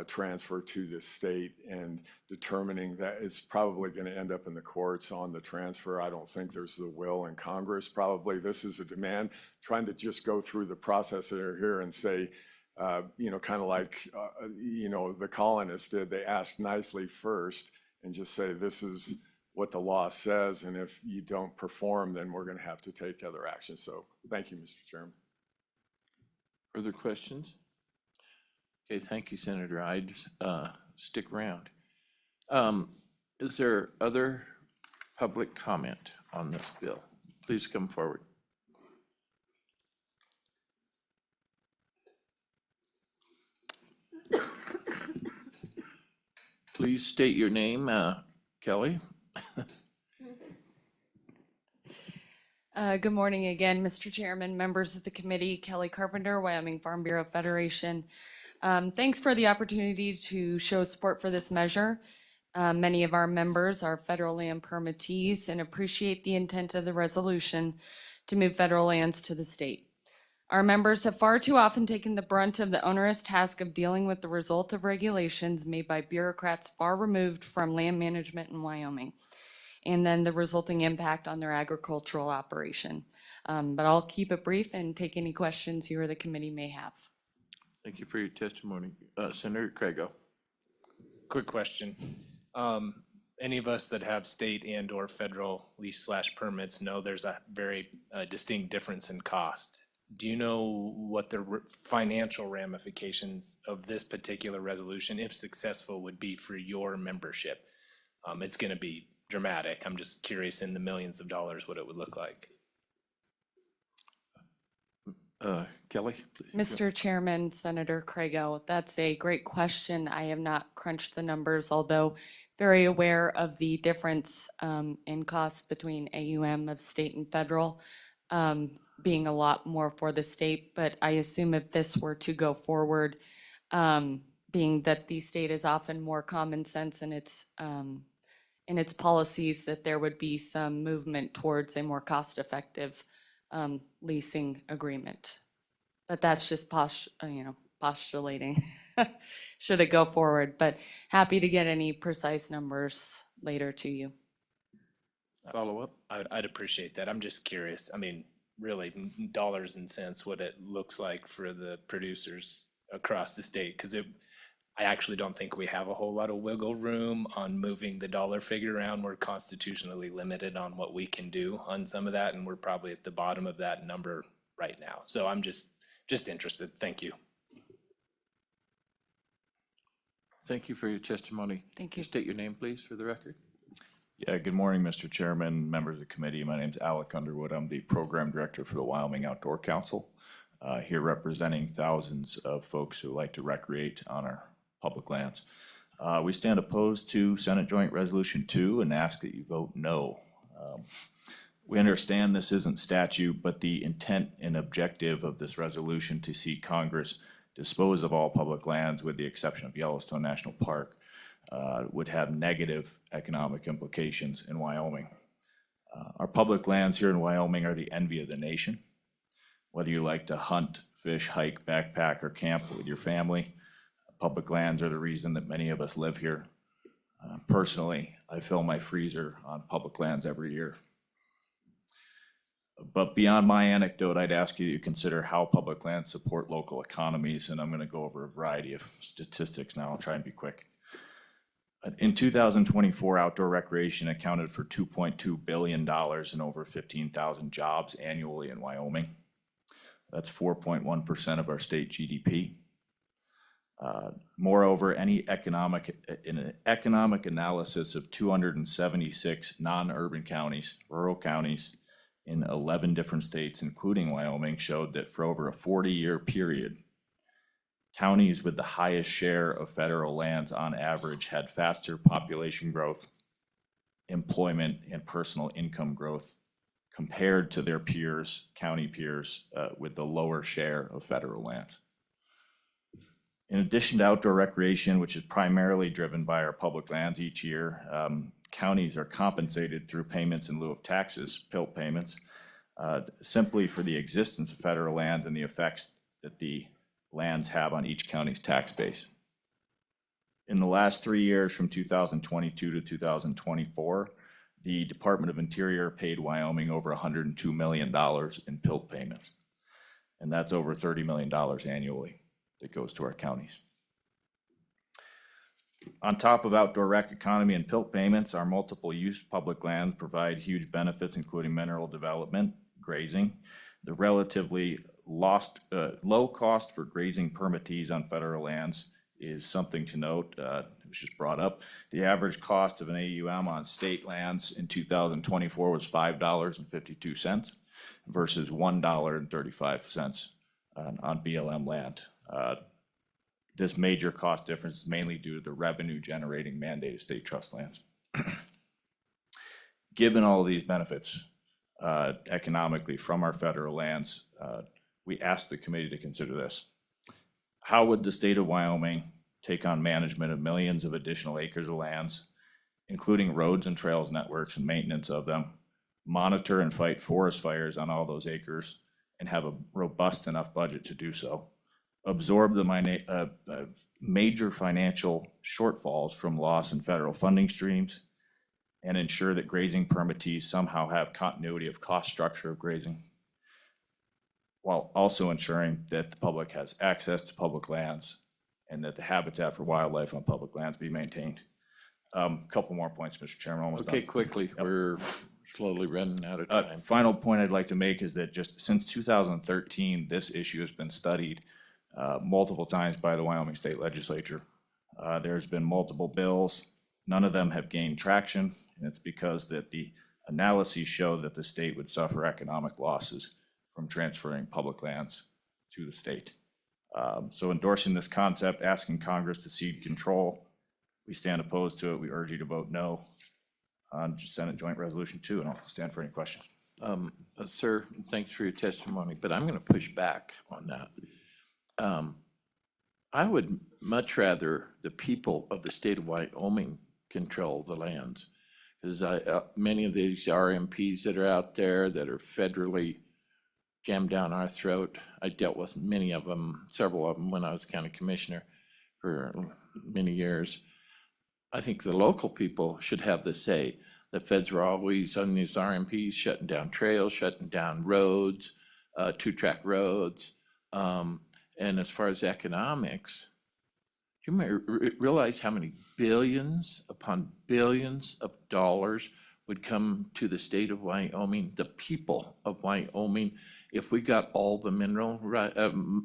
transfer to the state and determining that it's probably going to end up in the courts on the transfer. I don't think there's the will in Congress. Probably this is a demand, trying to just go through the process here and say, kind of like, the colonists did. They asked nicely first and just say, this is what the law says. And if you don't perform, then we're going to have to take other action. So thank you, Mr. Chairman. Further questions? Okay, thank you, Senator. I'd stick around. Is there other public comment on this bill? Please come forward. Please state your name, Kelly. Good morning again, Mr. Chairman, members of the committee, Kelly Carpenter, Wyoming Farm Bureau Federation. Thanks for the opportunity to show support for this measure. Many of our members are federal land permittees and appreciate the intent of the resolution to move federal lands to the state. Our members have far too often taken the brunt of the onerous task of dealing with the result of regulations made by bureaucrats far removed from land management in Wyoming, and then the resulting impact on their agricultural operation. But I'll keep it brief and take any questions you or the committee may have. Thank you for your testimony. Senator Craigo. Quick question. Any of us that have state and or federal lease/permits know there's a very distinct difference in cost. Do you know what the financial ramifications of this particular resolution, if successful, would be for your membership? It's going to be dramatic. I'm just curious in the millions of dollars what it would look like. Kelly? please. Mr. Chairman, Senator Craigo, that's a great question. I have not crunched the numbers, although very aware of the difference in costs between AUM of state and federal, being a lot more for the state. But I assume if this were to go forward, being that the state is often more common sense in its policies, that there would be some movement towards a more cost-effective leasing agreement. But that's just postulating, should it go forward, but happy to get any precise numbers later to you. Follow up? I'd appreciate that. I'm just curious. I mean, really, dollars and cents, what it looks like for the producers across the state, because I actually don't think we have a whole lot of wiggle room on moving the dollar figure around. We're constitutionally limited on what we can do on some of that, and we're probably at the bottom of that number right now. So I'm just interested. Thank you. Thank you for your testimony. Thank you. State your name, please, for the record. Yeah, good morning, Mr. Chairman, members of the committee. My name's Alec Underwood. I'm the program director for the Wyoming Outdoor Council, here representing thousands of folks who like to recreate on our public lands. We stand opposed to Senate Joint Resolution 2 and ask that you vote no. We understand this isn't statute, but the intent and objective of this resolution to see Congress dispose of all public lands with the exception of Yellowstone National Park would have negative economic implications in Wyoming. Our public lands here in Wyoming are the envy of the nation. Whether you like to hunt, fish, hike, backpack, or camp with your family, public lands are the reason that many of us live here. Personally, I fill my freezer on public lands every year. But beyond my anecdote, I'd ask you to consider how public lands support local economies, and I'm going to go over a variety of statistics now. I'll try and be quick. In 2024, outdoor recreation accounted for $2.2 billion and over 15,000 jobs annually in Wyoming. That's 4.1% of our state GDP. Moreover, an economic analysis of 276 non-urban counties, rural counties in 11 different states, including Wyoming, showed that for over a 40-year period, counties with the highest share of federal lands on average had faster population growth, employment, and personal income growth compared to their peers, county peers, with the lower share of federal lands. In addition to outdoor recreation, which is primarily driven by our public lands each year, counties are compensated through payments in lieu of taxes, PILT payments, simply for the existence of federal lands and the effects that the lands have on each county's tax base. In the last 3 years, from 2022 to 2024, the Department of Interior paid Wyoming over $102 million in PILT payments. And that's over $30 million annually that goes to our counties. On top of outdoor rec economy and PILT payments, our multiple use public lands provide huge benefits, including mineral development, grazing. The relatively low cost for grazing permittees on federal lands is something to note. It was just brought up. The average cost of an AUM on state lands in 2024 was $5.52 versus $1.35 on BLM land. This major cost difference is mainly due to the revenue generating mandated state trust lands. Given all of these benefits economically from our federal lands, we asked the committee to consider this. How would the state of Wyoming take on management of millions of additional acres of lands including roads and trails networks and maintenance of them, monitor and fight forest fires on all those acres, and have a robust enough budget to do so, absorb the major financial shortfalls from loss in federal funding streams, and ensure that grazing permittees somehow have continuity of cost structure of grazing, while also ensuring that the public has access to public lands and that the habitat for wildlife on public lands be maintained. Couple more points, Mr. Chairman, almost done. Okay, quickly, we're slowly running out of time. Final point I'd like to make is that just since 2013, this issue has been studied multiple times by the Wyoming State Legislature. There's been multiple bills. None of them have gained traction, and it's because that the analyses show that the state would suffer economic losses from transferring public lands to the state. So endorsing this concept, asking Congress to cede control, we stand opposed to it. We urge you to vote no on Senate Joint Resolution 2, and I'll stand for any questions. Sir, thanks for your testimony, but I'm gonna push back on that. I would much rather the people of the state of Wyoming control the lands. Because many of these RMPs that are out there that are federally jammed down our throat, I dealt with many of them, several of them when I was county commissioner for many years. I think the local people should have the say. The feds are always on these RMPs, shutting down trails, shutting down roads, two-track roads. And as far as economics, you may realize how many billions upon billions of dollars would come to the state of Wyoming, the people of Wyoming, if we got all the mineral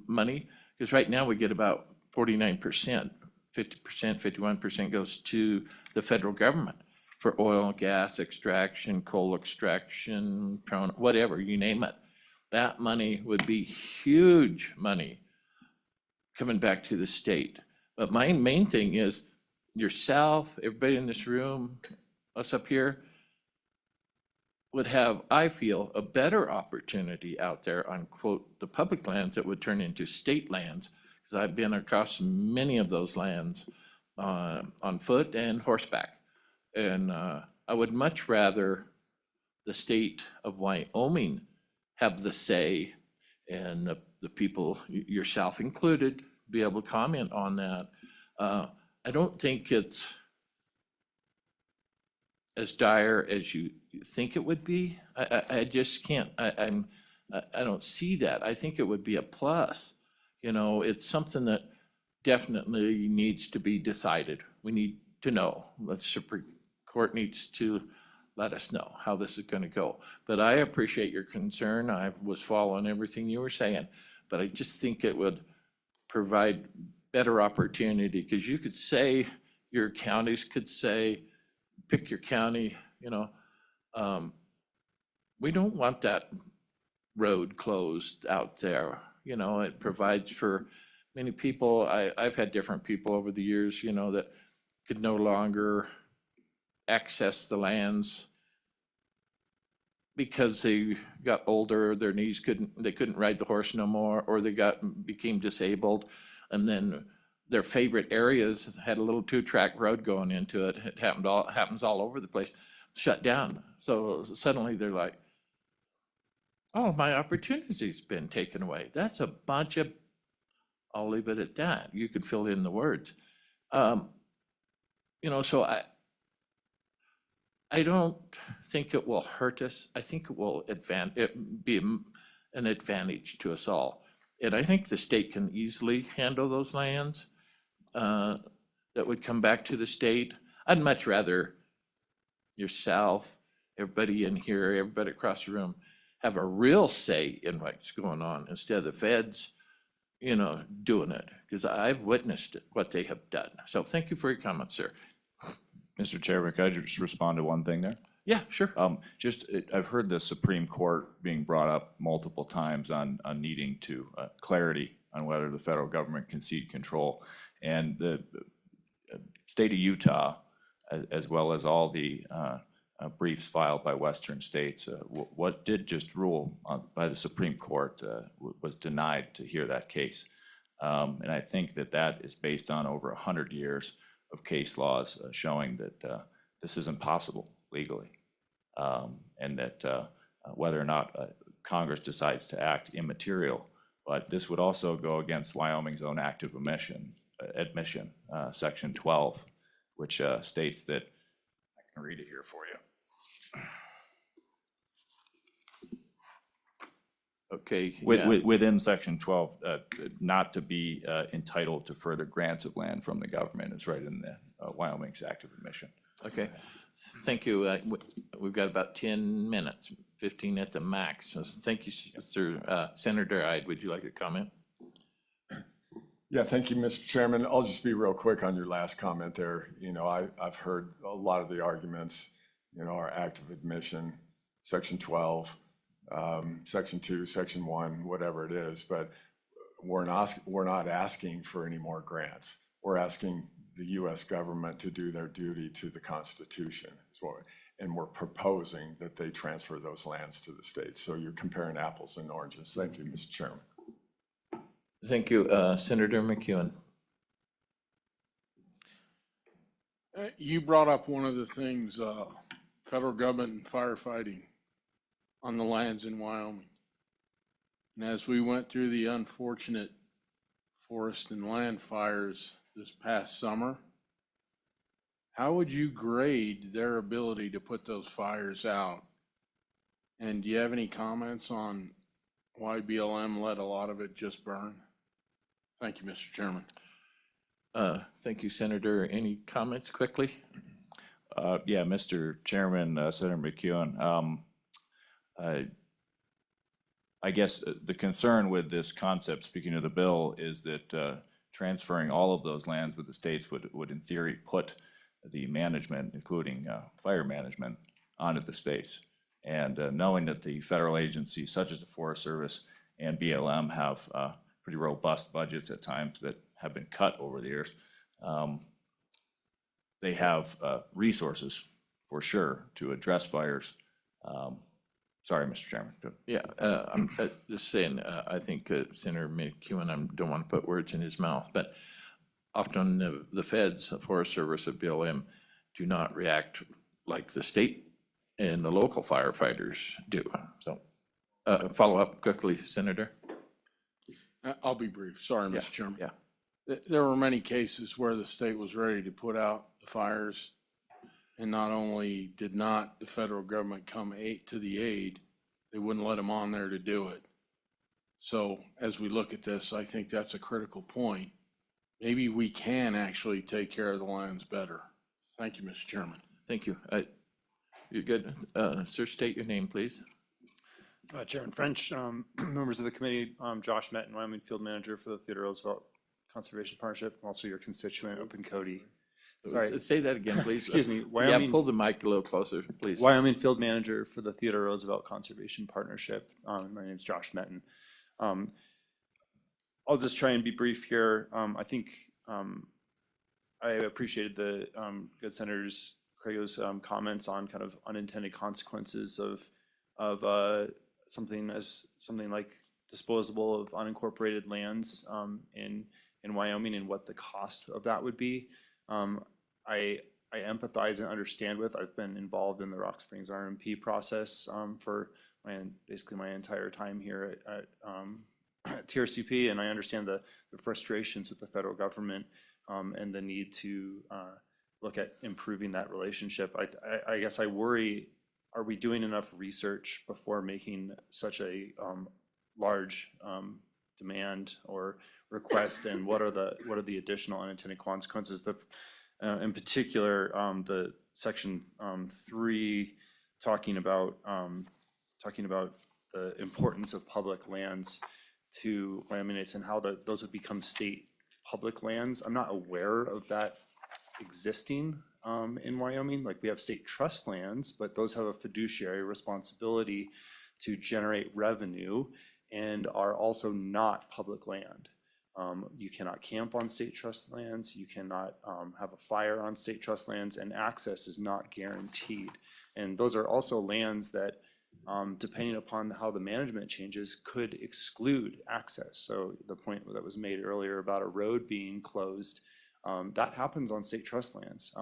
money? Because right now we get about 49%, 50%, 51% goes to the federal government for oil and gas extraction, coal extraction, whatever, you name it. That money would be huge money coming back to the state. But my main thing is yourself, everybody in this room, us up here, would have, I feel, a better opportunity out there on, quote, the public lands that would turn into state lands. Because I've been across many of those lands on foot and horseback. And I would much rather the state of Wyoming have the say, and the people, yourself included, be able to comment on that. I don't think it's as dire as you think it would be. I just can't, I don't see that. I think it would be a plus. You know, it's something that definitely needs to be decided. We need to know. The Supreme Court needs to let us know how this is gonna go. But I appreciate your concern. I was following everything you were saying, but I just think it would provide better opportunity, because you could say, your counties could say, pick your county, you know, we don't want that road closed out there. You know, it provides for many people. I've had different people over the years, you know, that could no longer access the lands because they got older, their knees they couldn't ride the horse no more, or they became disabled. And then their favorite areas had a little two-track road going into it. It happens all over the place, shut down. So suddenly they're like, oh, my opportunity's been taken away. That's a bunch of, I'll leave it at that. You could fill in the words. You know, so I don't think it will hurt us. I think it will be an advantage to us all. And I think the state can easily handle those lands that would come back to the state. I'd much rather yourself, everybody in here, everybody across the room, have a real say in what's going on instead of the feds, you know, doing it. Because I've witnessed what they have done. So thank you for your comments, sir. Mr. Chairman, could I just respond to one thing there? Yeah, sure. I've heard the Supreme Court being brought up multiple times on needing to clarity on whether the federal government can cede control. And the state of Utah, as well as all the briefs filed by Western states, what did just rule by the Supreme Court was denied to hear that case. And I think that is based on over 100 years of case laws showing that this isn't possible legally. And that whether or not Congress decides to act immaterial, but this would also go against Wyoming's own active admission, Section 12, which states that, I can read it here for you. Okay. yeah. Within Section 12, not to be entitled to further grants of land from the government is right in the Wyoming's active admission. Okay, thank you. We've got about 10 minutes, 15 at the max. So thank you, Sir. Senator Ide, would you like to comment? Yeah, thank you, Mr. Chairman. I'll just be real quick on your last comment there. You know, I've heard a lot of the arguments, you know, our active admission, Section 12, Section 2, Section 1, whatever it is, but we're not asking for any more grants. We're asking the U.S. government to do their duty to the Constitution. And we're proposing that they transfer those lands to the states. So you're comparing apples and oranges. Thank you, Mr. Chairman. Thank you, Senator McEwen. You brought up one of the things, federal government and firefighting on the lands in Wyoming. And as we went through the unfortunate forest and land fires this past summer, how would you grade their ability to put those fires out? And do you have any comments on why BLM let a lot of it just burn? Thank you, Mr. Chairman. Thank you, Senator. Any comments quickly? Yeah, Mr. Chairman, Senator McEwen, I guess the concern with this concept, speaking of the bill, is that transferring all of those lands with the states would in theory put the management, including fire management, onto the states. And knowing that the federal agencies such as the Forest Service and BLM have pretty robust budgets at times that have been cut over the years, they have resources for sure to address fires. Sorry, Mr. Chairman. Yeah, I'm just saying, I think Senator McEwen, I don't want to put words in his mouth, but often the feds, the Forest Service, of BLM do not react like the state and the local firefighters do. So follow up quickly, Senator. I'll be brief. Sorry, Yeah, Mr. Chairman. yeah. There were many cases where the state was ready to put out the fires. And not only did not the federal government come to the aid, they wouldn't let them on there to do it. So as we look at this, I think that's a critical point. Maybe we can actually take care of the lands better. Thank you, Mr. Chairman. Thank you. You're good. Sir, state your name, please. Chairman French, members of the committee, Josh Metton, Wyoming Field Manager for the Theodore Roosevelt Conservation Partnership, also your constituent, Open Cody. Sorry. Say that again, please. Excuse me. Yeah, Wyoming, pull the mic a little closer, please. Wyoming Field Manager for the Theodore Roosevelt Conservation Partnership. My name is Josh Metton. I'll just try and be brief here. I think I appreciated the good Senator Crago's comments on kind of unintended consequences of something like disposable of unincorporated lands in Wyoming and what the cost of that would be. I empathize and understand with. I've been involved in the Rock Springs RMP process for basically my entire time here at TRCP, and I understand the frustrations with the federal government and the need to look at improving that relationship. I guess I worry, are we doing enough research before making such a large demand or request, and what are the additional unintended consequences? In particular, the section 3 talking about the importance of public lands to Wyomingites and how those would become state public lands. I'm not aware of that existing in Wyoming. Like, we have state trust lands, but those have a fiduciary responsibility to generate revenue and are also not public land. You cannot camp on state trust lands, you cannot have a fire on state trust lands, and access is not guaranteed. And those are also lands that, depending upon how the management changes, could exclude access. So the point that was made earlier about a road being closed That happens on state trust lands.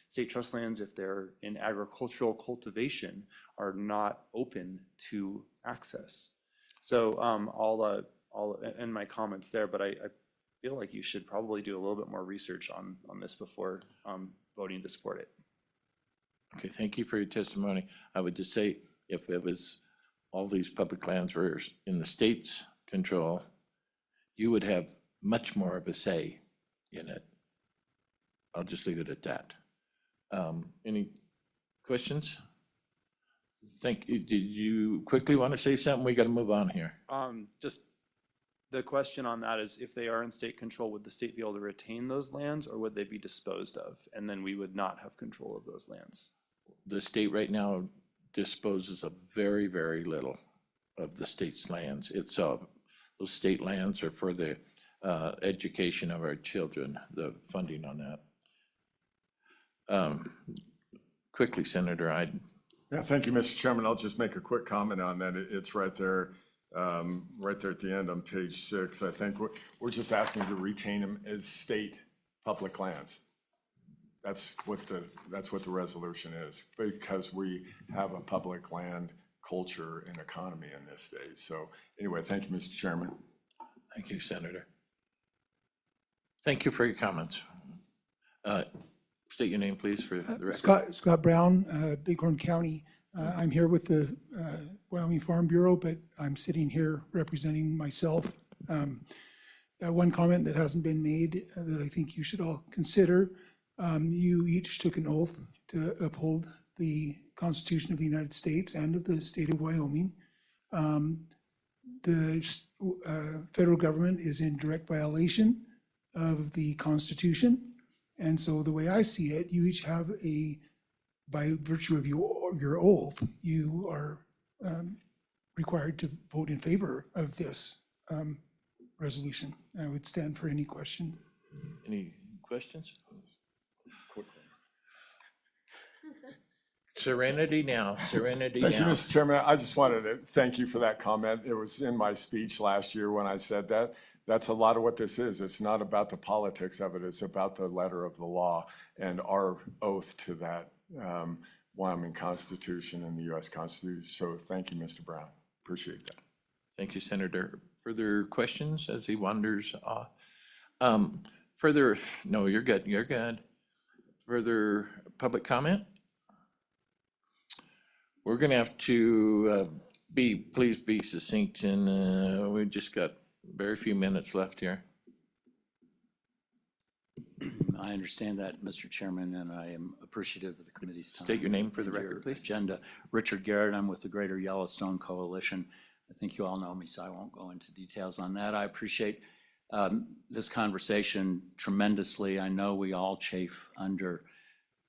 State trust lands, if they're in agricultural cultivation, are not open to access. So I'll end my comments there, but I feel like you should probably do a little bit more research on this before voting to support it. Okay, thank you for your testimony. I would just say, if it was, all these public lands were in the state's control, you would have much more of a say in it. I'll just leave it at that. Any questions? Did you quickly want to say something? We got to move on here. Just the question on that is, if they are in state control, would the state be able to retain those lands, or would they be disposed of? And then we would not have control of those lands. The state right now disposes of very, very little of the state's lands. It's, those state lands are for the education of our children, the funding on that. Quickly, Senator Iden. Yeah, thank you, Mr. Chairman. I'll just make a quick comment on that. It's right there at the end on page 6. I think we're just asking to retain them as state public lands. That's what the resolution is, because we have a public land culture and economy in this state. So anyway, thank you, Mr. Chairman. Thank you, Senator. Thank you for your comments. State your name, please, for the record. Scott Brown, Bighorn County. I'm here with the Wyoming Farm Bureau, but I'm sitting here representing myself. One comment that hasn't been made that I think you should all consider. You each took an oath to uphold the Constitution of the United States and of the state of Wyoming. The federal government is in direct violation of the Constitution. And so the way I see it, you each have by virtue of your oath, you are required to vote in favor of this resolution. I would stand for any question. Any questions? Serenity now, serenity now. Thank you, Mr. Chairman. I just wanted to thank you for that comment. It was in my speech last year when I said that. That's a lot of what this is. It's not about the politics of it. It's about the letter of the law and our oath to that Wyoming Constitution and the US Constitution. So thank you, Mr. Brown. Appreciate that. Thank you, Senator. Further questions as he wanders off? No, you're good, you're good. Further public comment? We're gonna have to please be succinct, and we've just got very few minutes left here. I understand that, Mr. Chairman, and I am appreciative of the committee's time. State your name for the and your record, please. Agenda. Richard Garrett, I'm with the Greater Yellowstone Coalition. I think you all know me, so I won't go into details on that. I appreciate this conversation tremendously. I know we all chafe under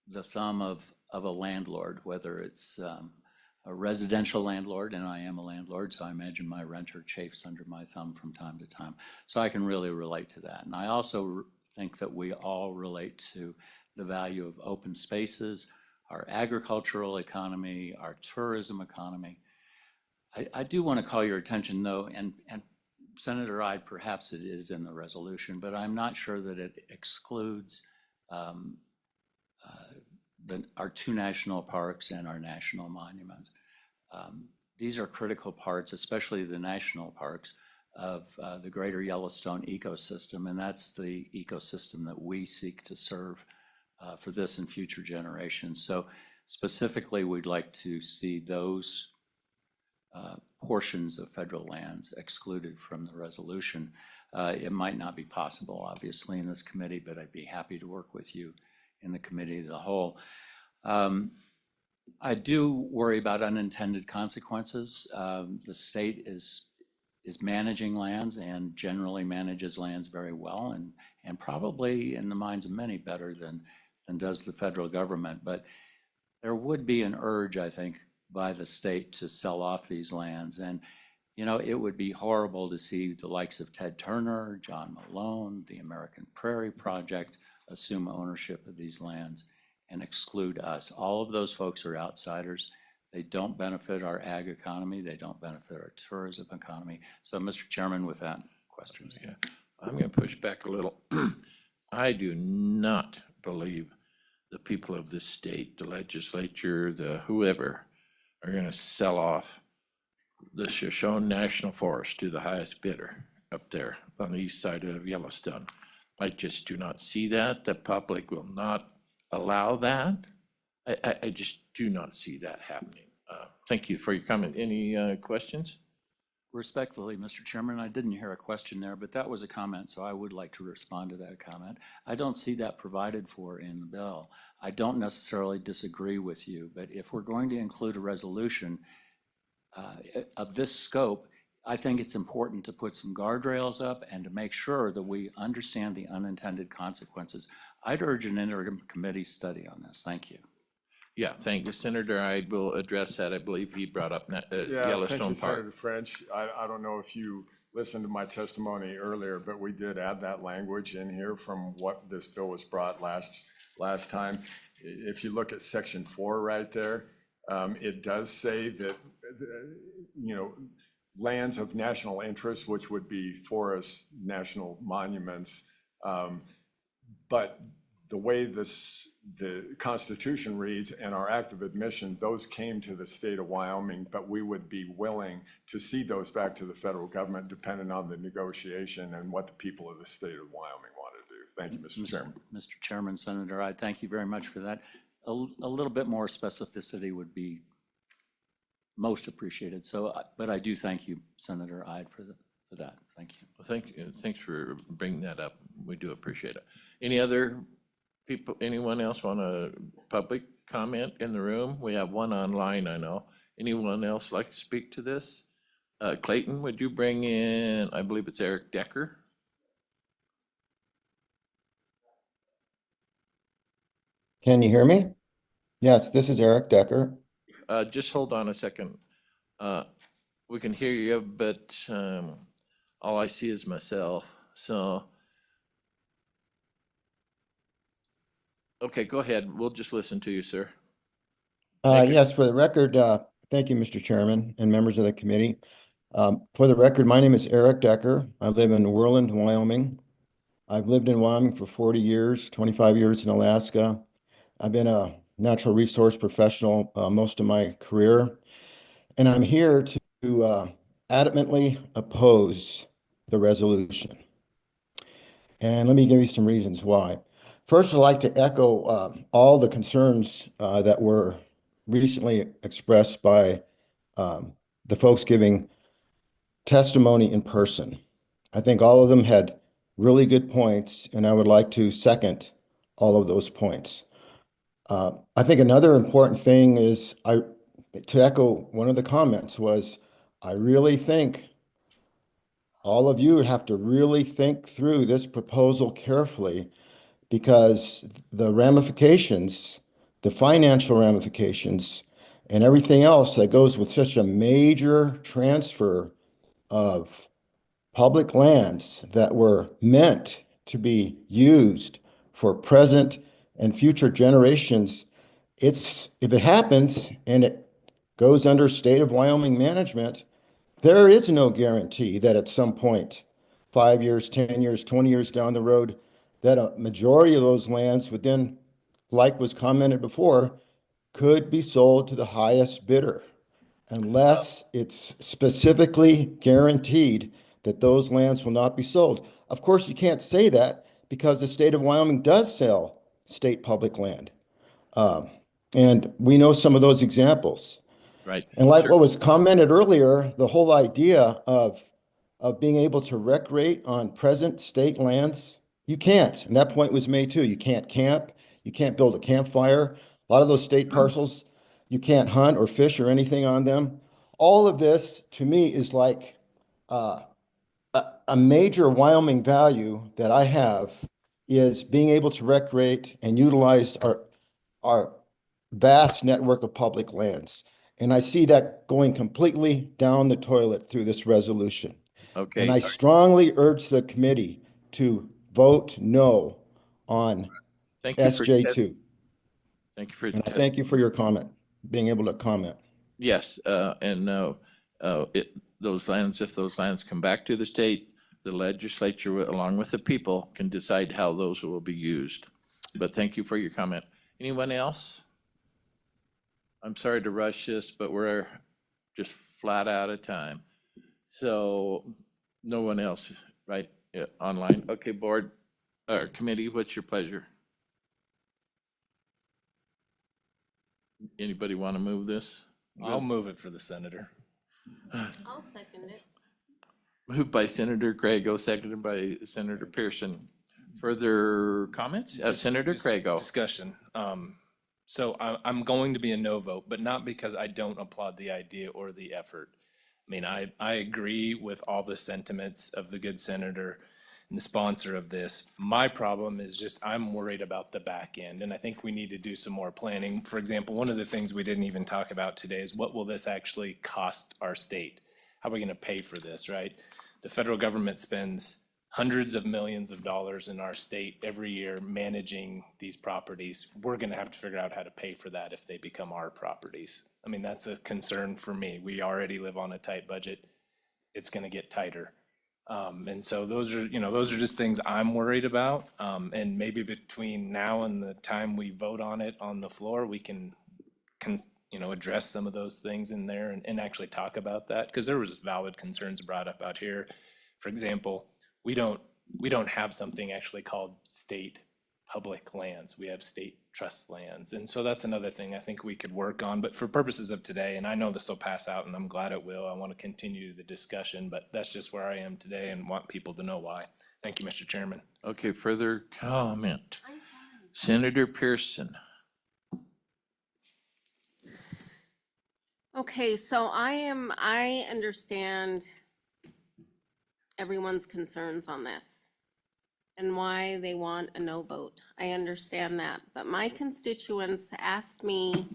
the thumb of a landlord, whether it's a residential landlord, and I am a landlord, so I imagine my renter chafes under my thumb from time to time. So I can really relate to that. And I also think that we all relate to the value of open spaces, our agricultural economy, our tourism economy. I do want to call your attention, though, and Senator Ide, perhaps it is in the resolution, but I'm not sure that it excludes our 2 national parks and our national monument. These are critical parts, especially the national parks, of the Greater Yellowstone ecosystem, and that's the ecosystem that we seek to serve for this and future generations. So specifically, we'd like to see those portions of federal lands excluded from the resolution. It might not be possible, obviously, in this committee, but I'd be happy to work with you in the committee of the whole. I do worry about unintended consequences. The state is managing lands and generally manages lands very well, and probably in the minds of many better than does the federal government. But there would be an urge, I think, by the state to sell off these lands. And, you know, it would be horrible to see the likes of Ted Turner, John Malone, the American Prairie Project assume ownership of these lands and exclude us. All of those folks are outsiders. They don't benefit our ag economy. They don't benefit our tourism economy. So, Mr. Chairman, with that, questions. Yeah. I'm going to push back a little. I do not believe the people of this state, the legislature, the whoever, are gonna sell off the Shoshone National Forest to the highest bidder up there on the east side of Yellowstone. I just do not see that. The public will not allow that. I just do not see that happening. Thank you for your comment. Any questions? Respectfully, Mr. Chairman, I didn't hear a question there, but that was a comment, so I would like to respond to that comment. I don't see that provided for in the bill. I don't necessarily disagree with you, but if we're going to include a resolution of this scope, I think it's important to put some guardrails up and to make sure that we understand the unintended consequences. I'd urge an interim committee study on this. Thank you. Yeah, thank you, Senator. I will address that. I believe he brought up Yeah, thank Yellowstone you, Park. Senator French. I don't know if you listened to my testimony earlier, but we did add that language in here from what this bill was brought last time. If you look at section 4 right there, it does say that, lands of national interest, which would be forests, national monuments. But the way the Constitution reads and our act of admission, those came to the state of Wyoming, but we would be willing to cede those back to the federal government depending on the negotiation and what the people of the state of Wyoming want to do. Thank you, Mr. Chairman. Mr. Chairman, Senator, I thank you very much for that. A little bit more specificity would be most appreciated. So, but I do thank you, Senator Ide, for that. Thank you. Well, thank you. Thanks for bringing that up. We do appreciate it. Any other people, anyone else want a public comment in the room? We have one online, I know. Anyone else like to speak to this? Clayton, would you bring in, I believe it's Eric Decker? Can you hear me? Yes, this is Eric Decker. Just hold on a second. We can hear you, but all I see is myself. So, okay, go ahead. We'll just listen to you, sir. Yes, for the record, thank you, Mr. Chairman and members of the committee. For the record, my name is Eric Decker. I live in Worland, Wyoming. I've lived in Wyoming for 40 years, 25 years in Alaska. I've been a natural resource professional most of my career, and I'm here to adamantly oppose the resolution. And let me give you some reasons why. First, I'd like to echo all the concerns that were recently expressed by the folks giving testimony in person. I think all of them had really good points, and I would like to second all of those points. I think another important thing is, to echo one of the comments, was I really think all of you have to really think through this proposal carefully, because the ramifications, the financial ramifications, and everything else that goes with such a major transfer of public lands that were meant to be used for present and future generations, if it happens and it goes under state of Wyoming management, there is no guarantee that at some point, 5 years, 10 years, 20 years down the road, that a majority of those lands would then, like was commented before, could be sold to the highest bidder, unless it's specifically guaranteed that those lands will not be sold. Of course, you can't say that because the state of Wyoming does sell state public land. And we know some of those examples. Right. And like what was commented earlier, the whole idea of being able to recreate on present state lands, you can't. And that point was made too. You can't camp, you can't build a campfire. A lot of those state parcels, you can't hunt or fish or anything on them. All of this, to me, is like a major Wyoming value that I have is being able to recreate and utilize our vast network of public lands. And I see that going completely down the toilet through this resolution. Okay. And I strongly urge the committee to vote no on Thank you for SJ2. Thank you for And I thank you for your comment, being able to comment. Yes, and those lands, if those lands come back to the state the legislature, along with the people, can decide how those will be used. But thank you for your comment. Anyone else? I'm sorry to rush this, but we're just flat out of time. So no one else, right, yeah, online? Okay, board, or committee, what's your pleasure? Anybody want to move this? I'll move it for the senator. I'll second it. Moved by Senator Craigo, seconded by Senator Pearson. Further comments? Senator Craigo. Discussion. So I'm going to be a no vote, but not because I don't applaud the idea or the effort. I mean, I agree with all the sentiments of the good senator and the sponsor of this. My problem is just I'm worried about the back end, and I think we need to do some more planning. For example, one of the things we didn't even talk about today is what will this actually cost our state? How are we going to pay for this, right? The federal government spends hundreds of millions of dollars in our state every year managing these properties. We're going to have to figure out how to pay for that if they become our properties. I mean, that's a concern for me. We already live on a tight budget. It's going to get tighter. And so those are just things I'm worried about. And maybe between now and the time we vote on it on the floor, we can address some of those things in there and actually talk about that. Because there was valid concerns brought up out here. For example, we don't have something actually called state public lands. We have state trust lands. And so that's another thing I think we could work on. But for purposes of today, and I know this will pass out and I'm glad it will, I want to continue the discussion, but that's just where I am today and want people to know why. Thank you, Mr. Chairman. Okay, further comment? Senator Pearson. Okay, so I understand everyone's concerns on this and why they want a no vote. I understand that, but my constituents asked me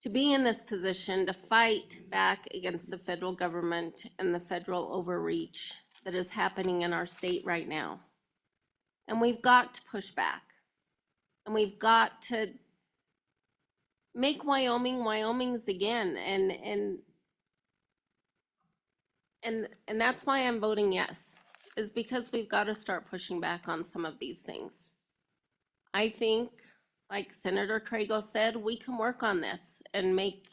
to be in this position to fight back against the federal government and the federal overreach that is happening in our state right now. And we've got to push back. And we've got to make Wyoming's again. And that's why I'm voting yes, is because we've got to start pushing back on some of these things. I think, like Senator Craigo said, we can work on this and make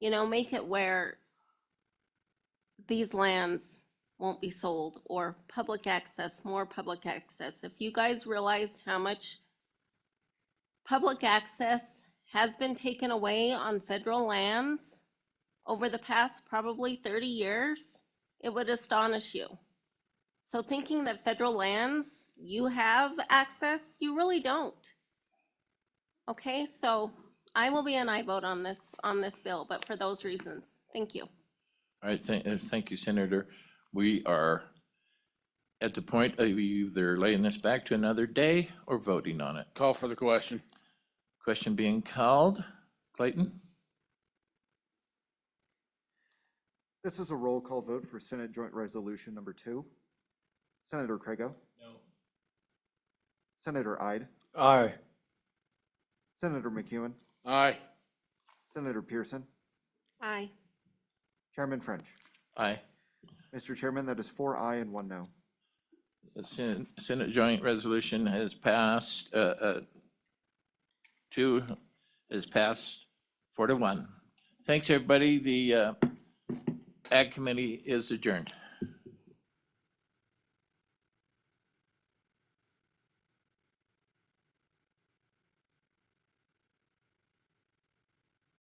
it where these lands won't be sold, or public access, more public access. If you guys realize how much public access has been taken away on federal lands over the past probably 30 years, it would astonish you. So thinking that federal lands, you have access, you really don't. Okay, so I will be an aye vote on this bill, but for those reasons, thank you. All right, thank you, Senator. We are at the point of either laying this back to another day or voting on it. Call for the question. Question being called. Clayton? This is a roll call vote for Senate Joint Resolution number 2. Senator Craigo? No. Senator Ide? Aye. Senator McEwen? Aye. Senator Pearson? Aye. Chairman French? Aye. Mr. Chairman, that is 4 aye and 1 no. The Senate Joint Resolution has passed, 4-1. Thanks, everybody. The Ag Committee is adjourned.